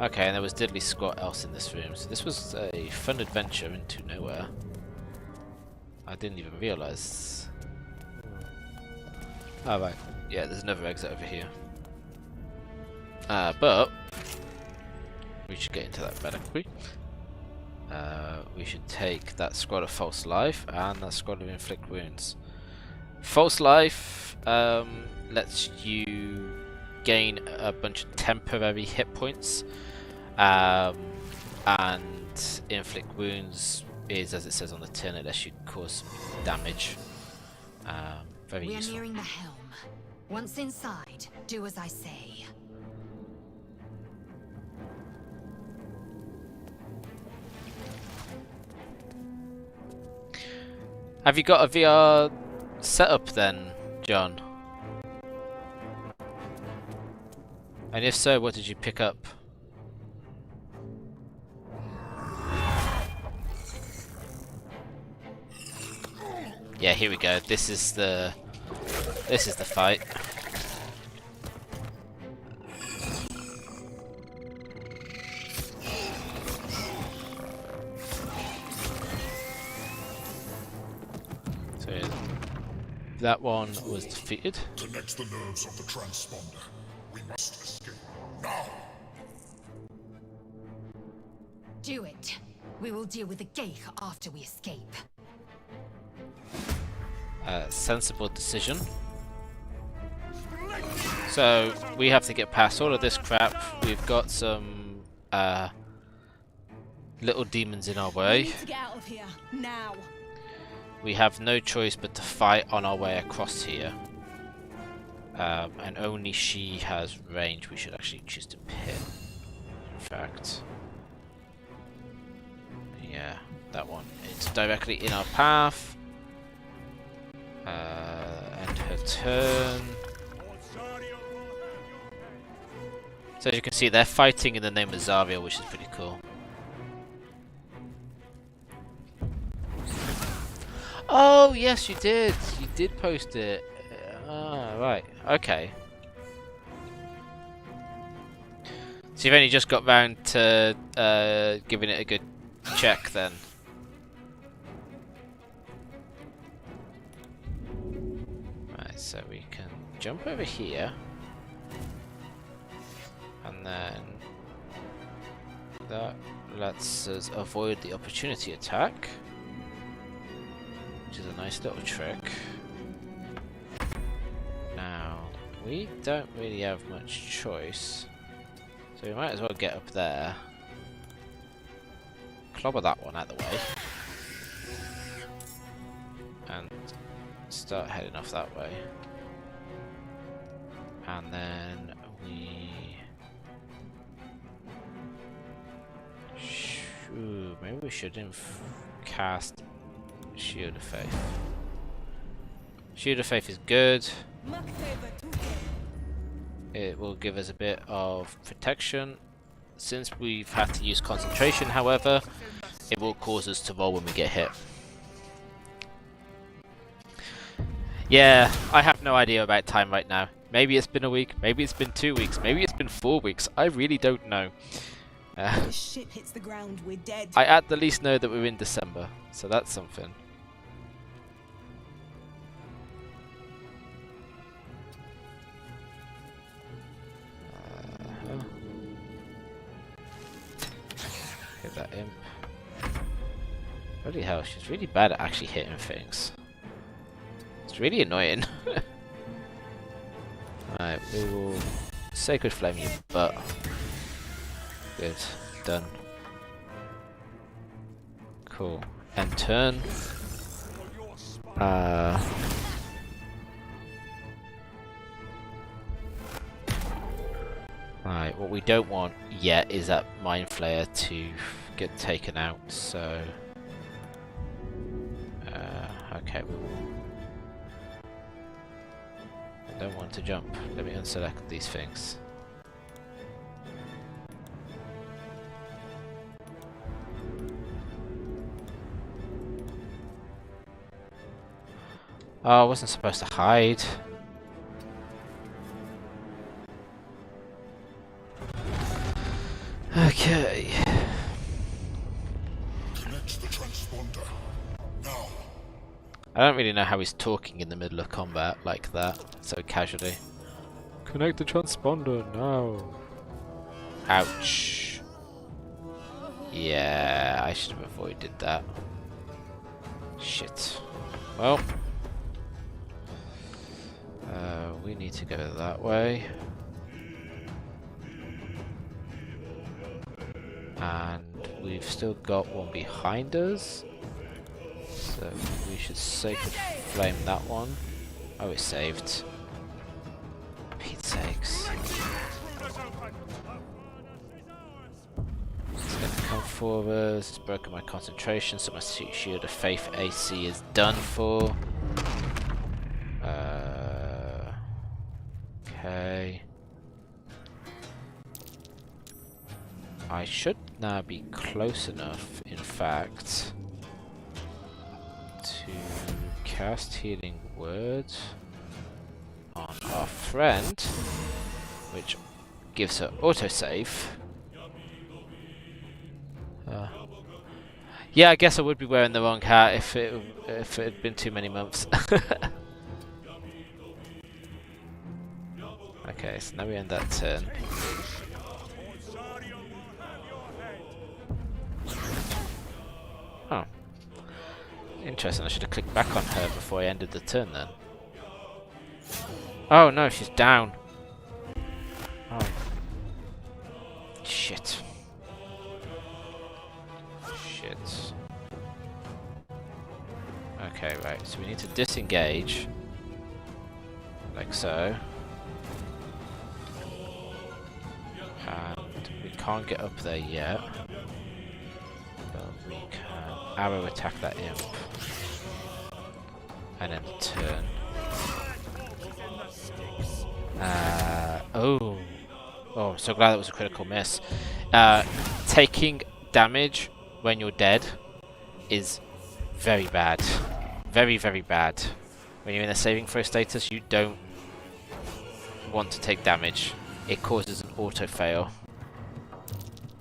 Okay, and there was diddly squat else in this room, so this was a fun adventure into nowhere. I didn't even realise. Oh right, yeah, there's another exit over here. But we should get into that better quick. We should take that scroll of false life and that scroll of inflict wounds. False life lets you gain a bunch of temporary hit points, and inflict wounds is, as it says on the tin, it lets you cause damage. Very We are useful. nearing the helm. Once inside, do as I say. Have you got a VR setup then, John? And if so, what did you pick up? Yeah, here we go. This is the fight. So that one was defeated. Connect the nerves of the transponder. We must escape now. Do it. We will deal with the Geek after we escape. Sensible decision. So we have to get past all of this crap. We've got some little demons in our We way. need to get out of here now. We have no choice but to fight on our way across here. And only she has range. We should actually choose to pin. In fact. Yeah, that one. It's directly in our path. End her turn. So as you can see, they're fighting in the name of Zariel, which is pretty cool. Oh, yes, you did. You did post it. Ah, right. Okay. So you've only just got round to giving it a good check then. Right, so we can jump over here. And then that lets us avoid the opportunity attack, which is a nice little trick. Now, we don't really have much choice, so we might as well get up there, clobber that one out of the way, and start heading off that way. And then we... Ooh, maybe we should cast Shield of Faith. Shield of Faith is good. It will give us a bit of protection. Since we've had to use concentration, however, it will cause us to roll when we get hit. Yeah, I have no idea about time right now. Maybe it's been a week, maybe it's been 2 weeks, maybe it's been 4 weeks. I really don't know. The ship hits the ground, we're dead. I at the least know that we're in December, so that's something. Hit that imp. Bloody hell, she's really bad at actually hitting things. It's really annoying. Alright, we will Sacred Flame you butt. Good, done. Cool. End turn. Right, what we don't want yet is that Mind Flayer to get taken out, so... okay, we will Don't want to jump. Let me unselect these things. Oh, I wasn't supposed to hide. Okay. Connect the transponder. Now. I don't really know how he's talking in the middle of combat like that, so casually. Connect the transponder now. Ouch. Yeah, I should have avoided that. Shit. Well. We need to go that way. And we've still got one behind us. So we should sacred flame that one. Oh, it's saved. Pete's sakes. It's gonna come for us. It's broken my concentration, so my shield of faith AC is done for. Okay. I should now be close enough, in fact, to cast Healing Word on our friend, which gives her autosave. Yeah, I guess I would be wearing the wrong hat if it had been too many months. Okay, so now we end that turn. Oh. Interesting, I should have clicked back on her before I ended the turn then. Oh no, she's down. Oh. Shit. Shit. Okay, right, so we need to disengage. Like so. And we can't get up there yet. But we can arrow attack that imp. And then turn. Oh, I'm so glad that was a critical miss. Taking damage when you're dead is very bad. Very, very bad. When you're in a saving throw status, you don't want to take damage. It causes an auto fail.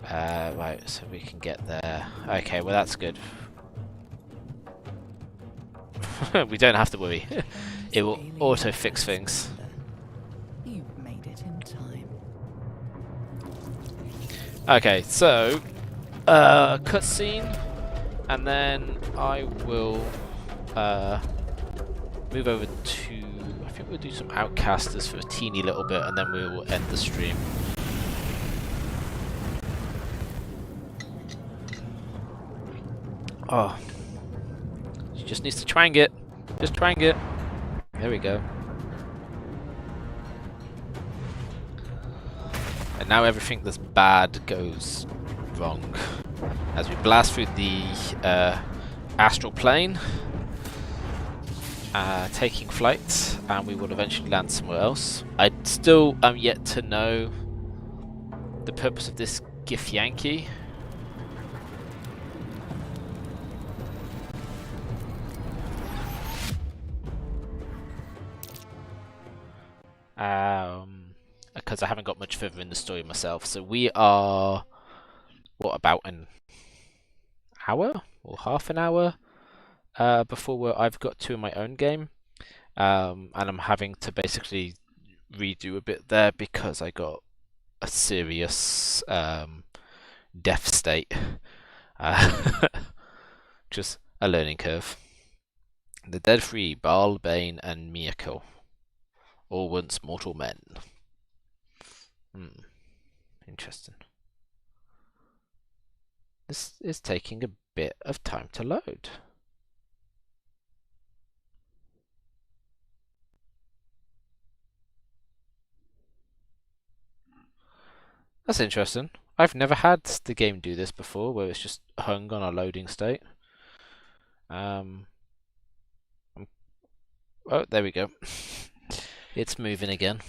Right, so we can get there. Okay, well that's good. We don't have to worry. It will auto fix things. You've made it in time. Okay, so cutscene, and then I will move over to. I think we'll do some Outcasters for a teeny little bit, and then we will end the stream. Oh, she just needs to twang it. Just twang it. There we go. And now everything that's bad goes wrong as we blast through the astral plane, taking flight, and we will eventually land somewhere else. I still am yet to know the purpose of this Githyanki. Because I haven't got much further in the story myself. So we are, what, about an hour or half an hour before where I've got to in my own game, and I'm having to basically redo a bit there because I got a serious death state, just a learning curve. The dead three, Baal, Bane, and Miyako, all once mortal men. Interesting. This is taking a bit of time to load. That's interesting. I've never had the game do this before, where it's just hung on a loading state. Oh, there we go. It's moving again.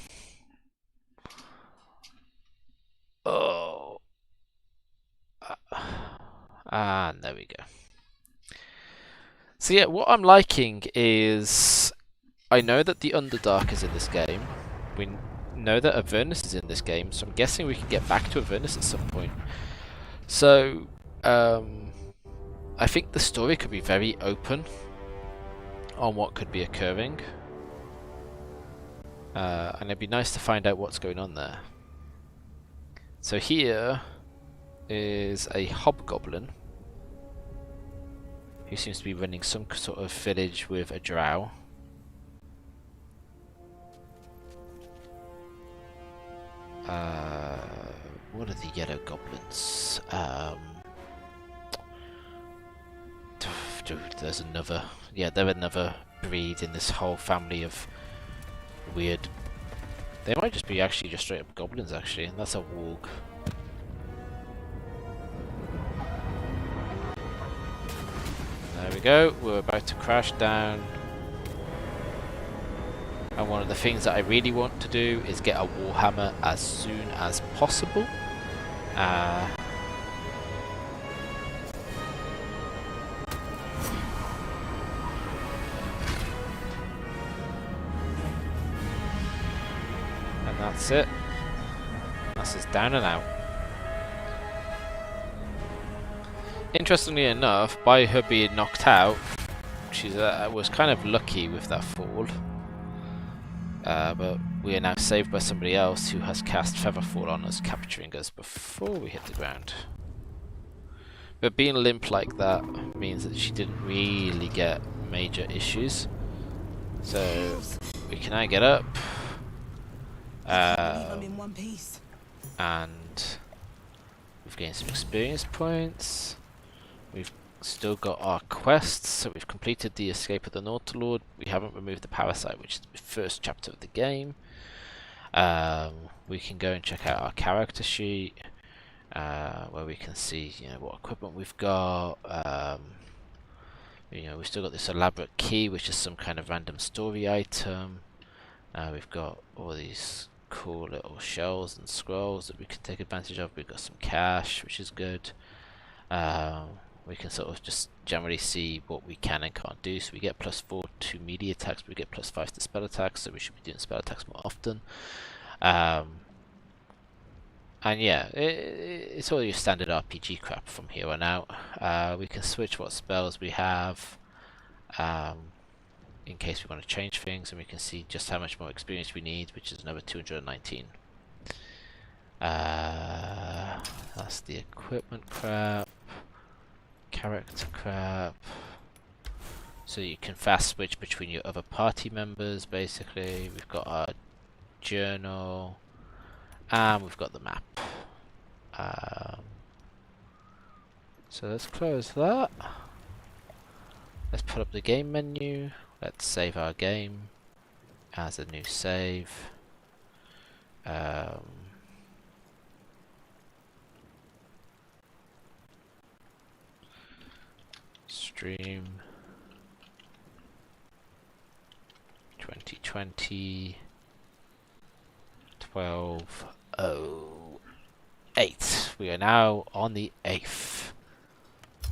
Oh. And there we go. So yeah, what I'm liking is I know that the Underdark is in this game. We know that Avernus is in this game, so I'm guessing we can get back to Avernus at some point. So I think the story could be very open on what could be occurring. And it'd be nice to find out what's going on there. So here is a hobgoblin who seems to be running some sort of village with a drow. What are the yellow goblins? Dude, there's another. Yeah, they're another breed in this whole family of weird. They might just be actually just straight up goblins, actually, and that's a warg. There we go. We're about to crash down. And one of the things that I really want to do is get a warhammer as soon as possible. And that's it. That's us down and out. Interestingly enough, by her being knocked out, she was kind of lucky with that fall. But we are now saved by somebody else who has cast Featherfall on us, capturing us before we hit the ground. But being limp like that means that she didn't really get major issues. So we can now get up. I'm in one piece. And we've gained some experience points. We've still got our quests, so we've completed the Escape of the Nautilord. We haven't removed the Parasite, which is the first chapter of the game. We can go and check out our character sheet, where we can see, what equipment we've got. We've still got this elaborate key, which is some kind of random story item. We've got all these cool little shells and scrolls that we can take advantage of. We've got some cash, which is good. We can sort of just generally see what we can and can't do. So we get +4 to melee attacks, but we get +5 to spell attacks, so we should be doing spell attacks more often. And yeah, it's all your standard RPG crap from here on out. We can switch what spells we have in case we want to change things, and we can see just how much more experience we need, which is another 219. That's the equipment crap. Character crap. So you can fast switch between your other party members, basically. We've got our journal, and we've got the map. So let's close that. Let's put up the game menu. Let's save our game as a new save. Stream 2020 12:08. We are now on the 8th.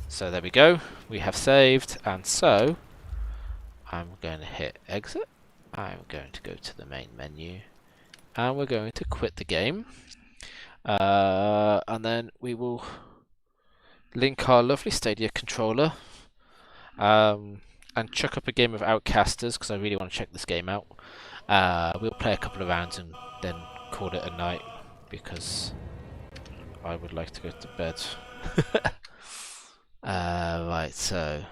So there we go. We have saved, and so I'm going to hit exit. I'm going to go to the main menu, and we're going to quit the game. And then we will link our lovely Stadia controller. And chuck up a game of Outcasters, because I really want to check this game out. We'll play a couple of rounds and then call it a night, because I would like to go to bed. Right, so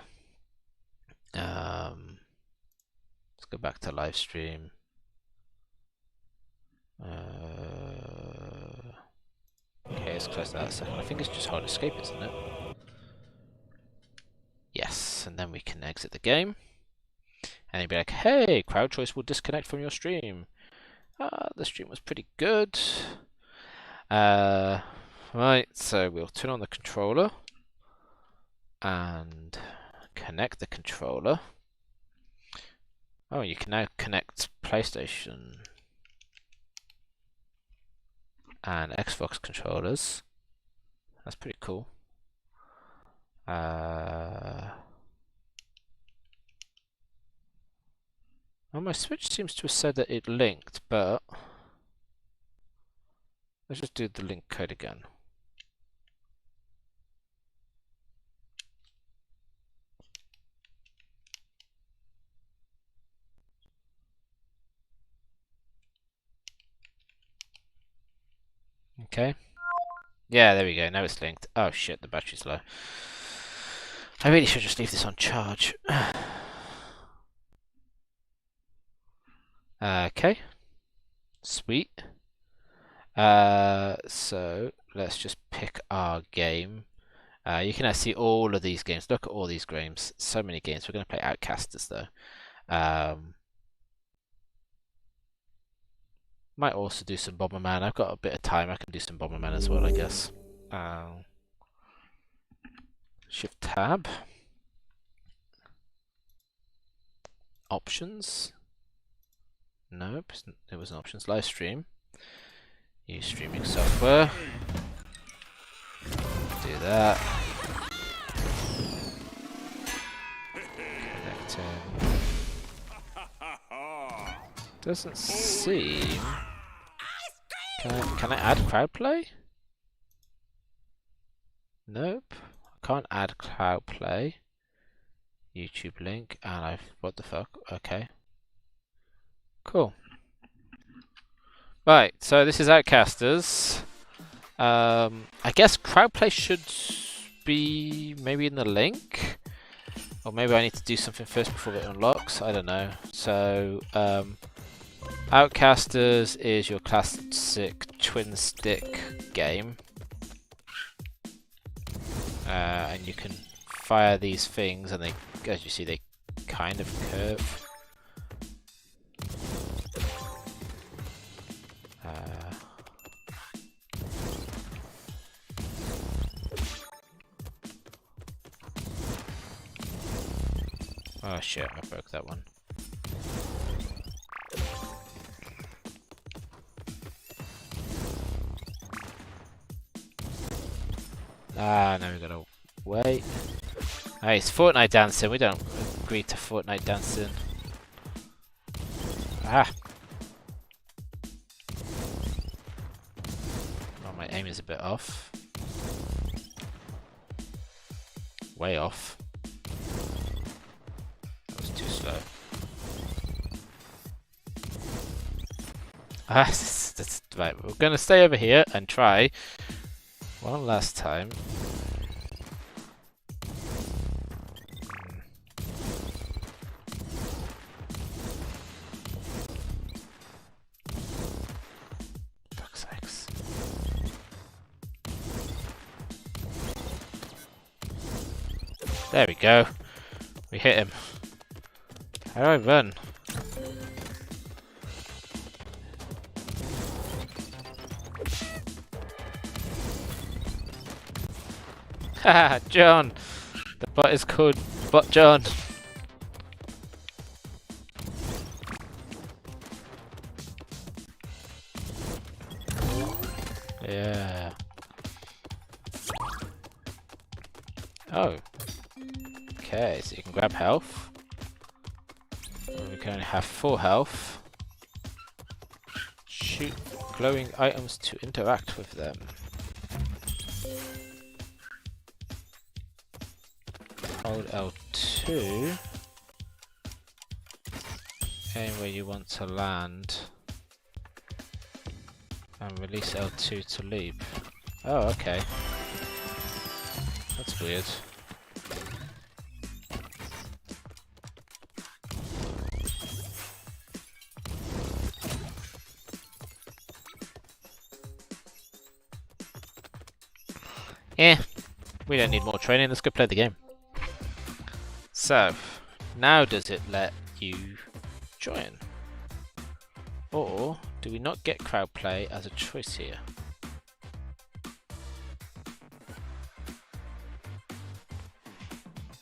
let's go back to live stream. Okay, let's close that a second. I think it's just hard escape, isn't it? Yes, and then we can exit the game. And you'd be like, hey, crowd choice will disconnect from your stream. The stream was pretty good. Right, so we'll turn on the controller and connect the controller. Oh, you can now connect PlayStation and Xbox controllers. That's pretty cool. Oh, my Switch seems to have said that it linked, but let's just do the link code again. Okay. Yeah, there we go. Now it's linked. Oh shit, the battery's low. I really should just leave this on charge. Okay. Sweet. So let's just pick our game. You can now see all of these games. Look at all these games. So many games. We're going to play Outcasters though. Might also do some Bomberman. I've got a bit of time. I can do some Bomberman as well, I guess. Shift tab. Options. Nope, there was an options. Live stream. Use streaming software. Do that. Connecting. Doesn't seem. Can I add crowd play? Nope. I can't add crowd play. YouTube link and what the fuck? Okay. Cool. Right, so this is Outcasters. I guess crowdplay should be maybe in the link, or maybe I need to do something first before it unlocks. I don't know. So Outcasters is your classic twin stick game, and you can fire these things, and they, as you see, they kind of curve. Oh shit, I broke that one. Ah, now we gotta wait. Hey, it's Fortnite dancing. We don't agree to Fortnite dancing. Ah! Oh, my aim is a bit off. Way off. That was too slow. Ah, that's right. We're gonna stay over here and try one last time. Fuck's sakes. There we go. We hit him. How do I run? Haha, John! The bot is called Bot John. Yeah. Oh. Okay, so you can grab health. We can only have full health. Shoot glowing items to interact with them. Hold L2. Aim where you want to land. And release L2 to leap. Oh, okay. That's weird. Eh, we don't need more training, let's go play the game. So, now does it let you join? Or do we not get crowd play as a choice here?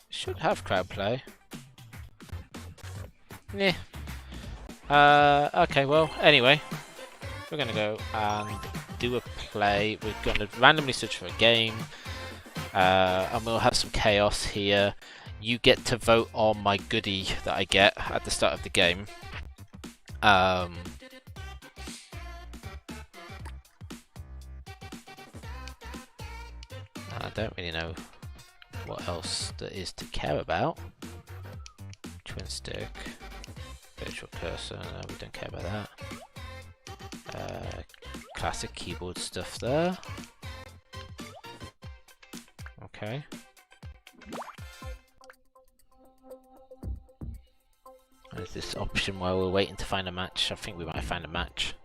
Should have crowd play. Yeah. Okay, well, anyway, we're gonna go and do a play. We're gonna randomly search for a game, and we'll have some chaos here. You get to vote on my goodie that I get at the start of the game. I don't really know what else there is to care about. Twin stick, virtual cursor, no, we don't care about that. Classic keyboard stuff there. Okay. There's this option while we're waiting to find a match. I think we might find a match.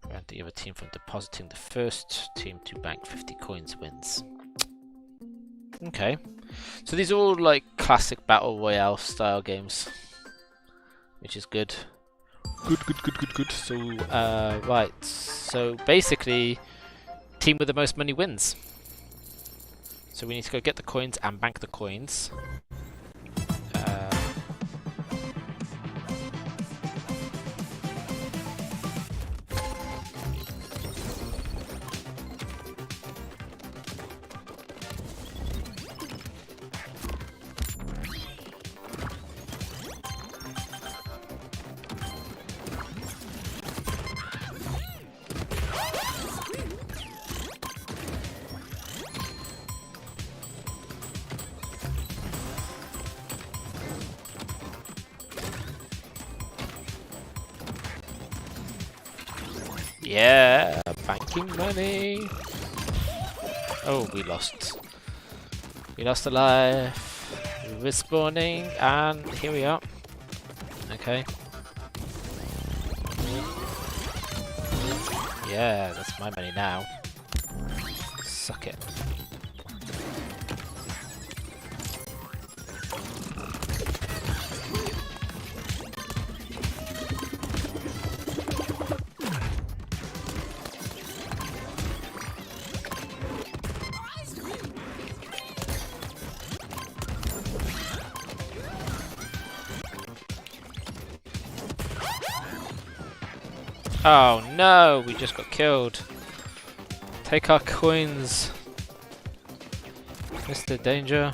Prevent the other team from depositing. The first team to bank 50 coins wins. Okay. So these are all like classic battle royale style games, which is good. Good. So, right. So basically, team with the most money wins. So we need to go get the coins and bank the coins. Yeah, banking money. Oh, we lost. We lost a life. We're spawning, and here we are. Okay. Yeah, that's my money now. Suck it. Oh no, we just got killed. Take our coins, Mr. Danger.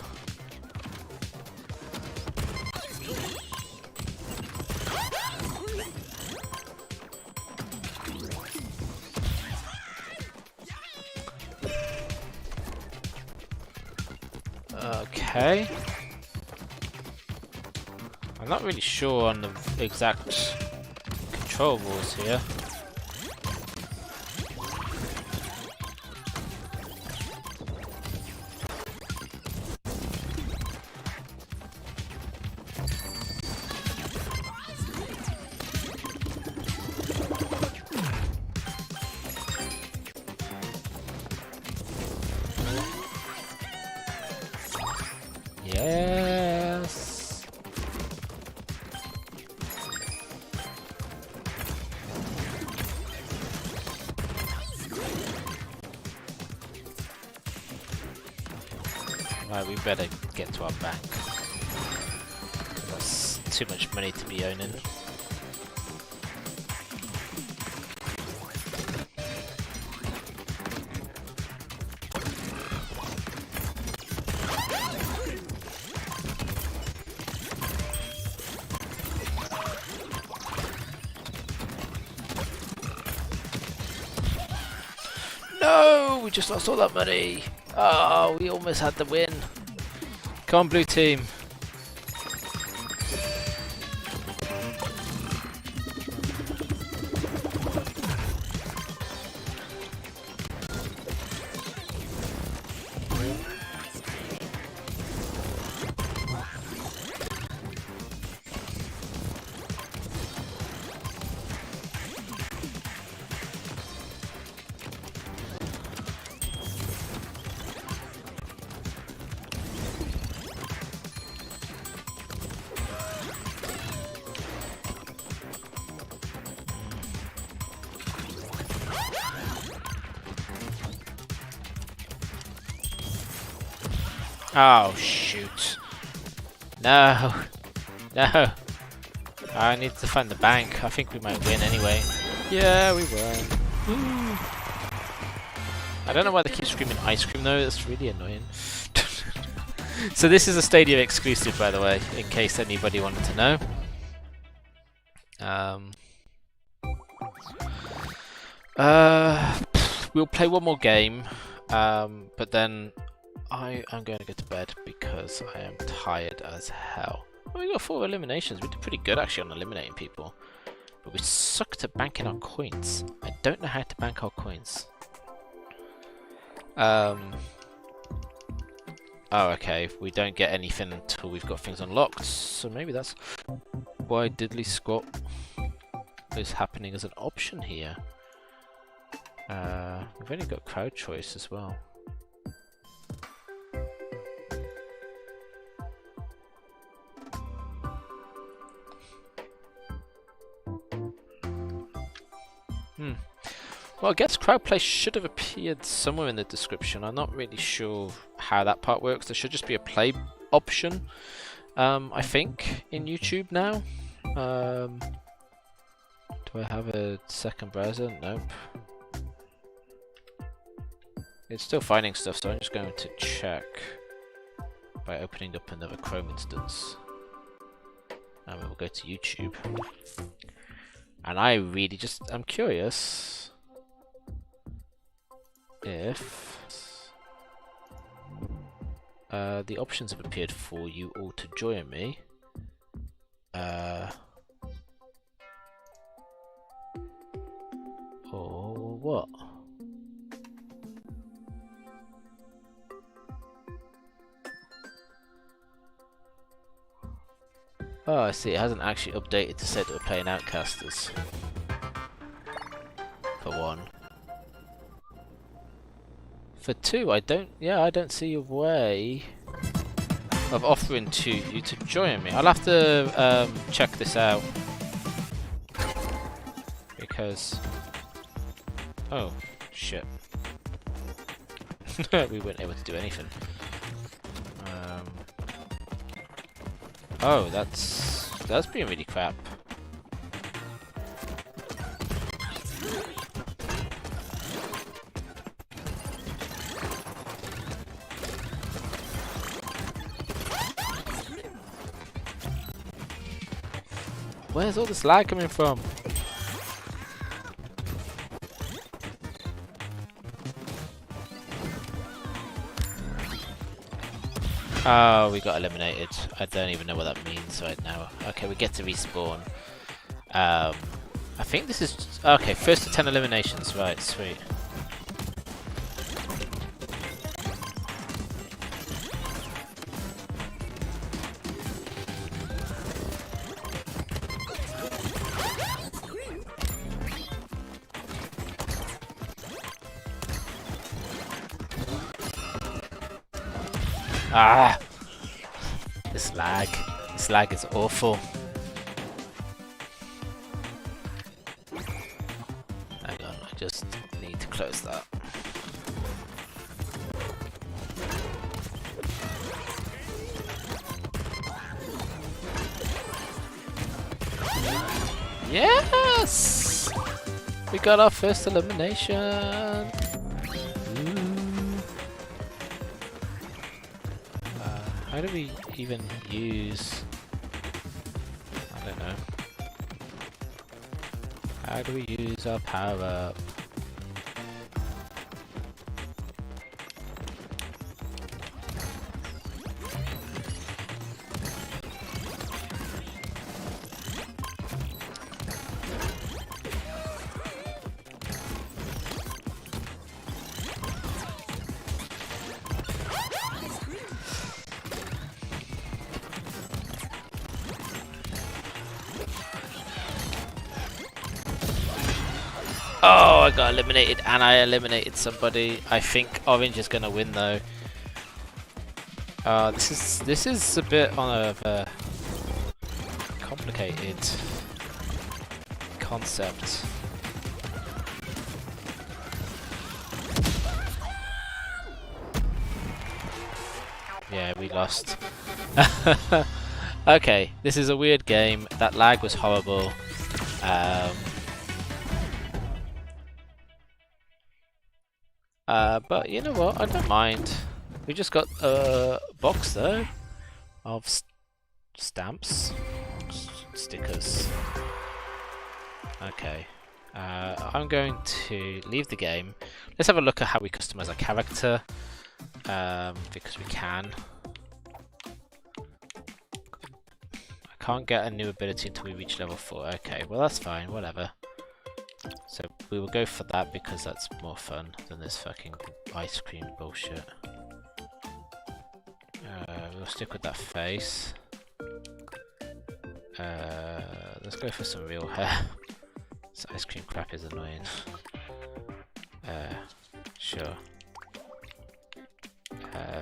Okay. I'm not really sure on the exact control rules here. Yes. Right, we better get to our bank. That's too much money to be owning. No, we just lost all that money. Oh, we almost had the win. Come on, blue team. Oh, shoot. No. No. I need to find the bank. I think we might win anyway. Yeah, we won. Woo. I don't know why they keep screaming ice cream though. That's really annoying. So this is a Stadia exclusive, by the way, in case anybody wanted to know. We'll play one more game, but then I'm going to go to bed because I am tired as hell. Oh, we got 4 eliminations. We did pretty good actually on eliminating people, but we sucked at banking our coins. I don't know how to bank our coins. Oh, okay. We don't get anything until we've got things unlocked, so maybe that's why Diddly Squat is happening as an option here. We've only got crowd choice as well. Well, I guess crowd play should have appeared somewhere in the description. I'm not really sure how that part works. There should just be a play option, I think, in YouTube now. Do I have a second browser? Nope. It's still finding stuff, so I'm just going to check by opening up another Chrome instance. And we will go to YouTube. And I really I'm curious if the options have appeared for you all to join me. Or what? Oh, I see. It hasn't actually updated to say that we're playing Outcasters. For 1. For 2, I don't see a way of offering to you to join me. I'll have to check this out. Because... oh, shit. We weren't able to do anything. Oh, that's being really crap. Where's all this lag coming from? Oh, we got eliminated. I don't even know what that means right now. Okay, we get to respawn. I think this is... okay, first to 10 eliminations. Right, sweet. Ah! This lag is awful. Hang on, I just need to close that. Yes! We got our first elimination! How do we even use... I don't know. How do we use our power up? Oh, I got eliminated and I eliminated somebody. I think Orange is gonna win though. This is a bit on a complicated concept. Yeah, we lost. Okay, this is a weird game. That lag was horrible. But you know what? I don't mind. We just got a box though of stamps, stickers. Okay. I'm going to leave the game. Let's have a look at how we customize our character, because we can. I can't get a new ability until we reach level 4. Okay, well that's fine, whatever. So we will go for that because that's more fun than this fucking ice cream bullshit. We'll stick with that face. Let's go for some real hair. This ice cream crap is annoying. Sure.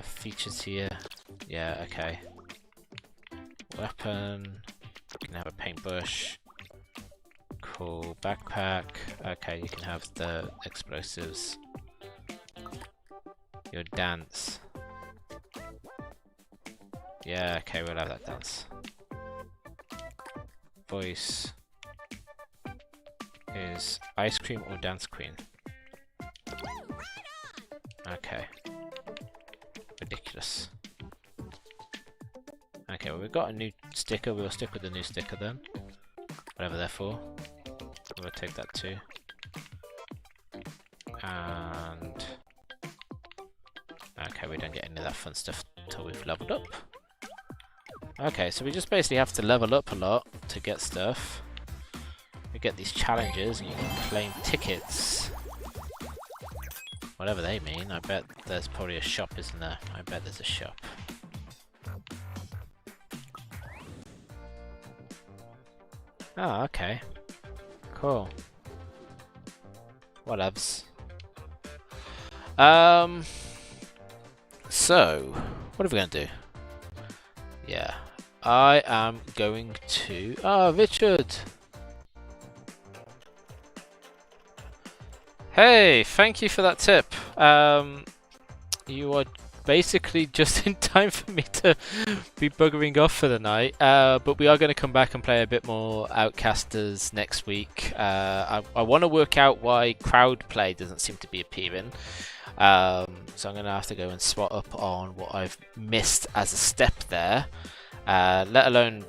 Features here. Yeah, okay. Weapon. You can have a paintbrush. Cool. Backpack. Okay, you can have the explosives. Your dance. Yeah, okay, we'll have that dance. Voice is ice cream or dance queen. Okay. Ridiculous. Okay, well we've got a new sticker, we'll stick with the new sticker then. Whatever they're for. We'll take that too. And... okay, we don't get any of that fun stuff until we've leveled up. Okay, so we just basically have to level up a lot to get stuff. We get these challenges and you can claim tickets. Whatever they mean, I bet there's probably a shop, isn't there? I bet there's a shop. Oh, okay. Cool. Whatevs. So, what are we going to do? Yeah, I am going to... oh, Richard! Hey, thank you for that tip. You are basically just in time for me to be buggering off for the night. But we are going to come back and play a bit more Outcasters next week. I want to work out why crowd play doesn't seem to be appearing. So I'm going to have to go and spot up on what I've missed as a step there. Let alone,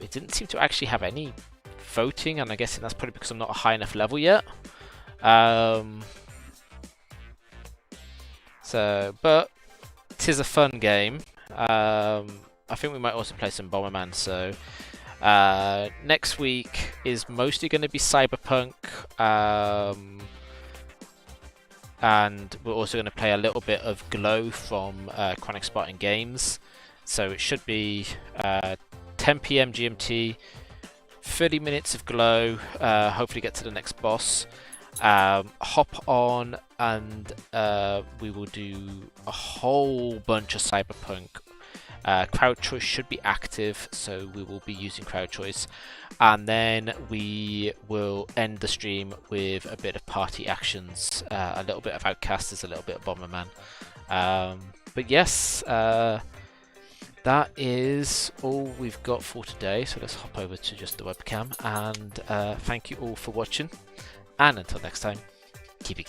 it didn't seem to actually have any voting, and I'm guessing that's probably because I'm not a high enough level yet. But it is a fun game. I think we might also play some Bomberman. So next week is mostly going to be Cyberpunk, and we're also going to play a little bit of Glow from Chronik Spartan Games. So it should be 10 PM GMT, 30 minutes of Glow, hopefully get to the next boss. Hop on and we will do a whole bunch of Cyberpunk. Crowd choice should be active, so we will be using crowd choice, and then we will end the stream with a bit of party actions, a little bit of Outcasters, a little bit of Bomberman. But yes, that is all we've got for today, so let's hop over to just the webcam, and thank you all for watching, and until next time, keep it geeky.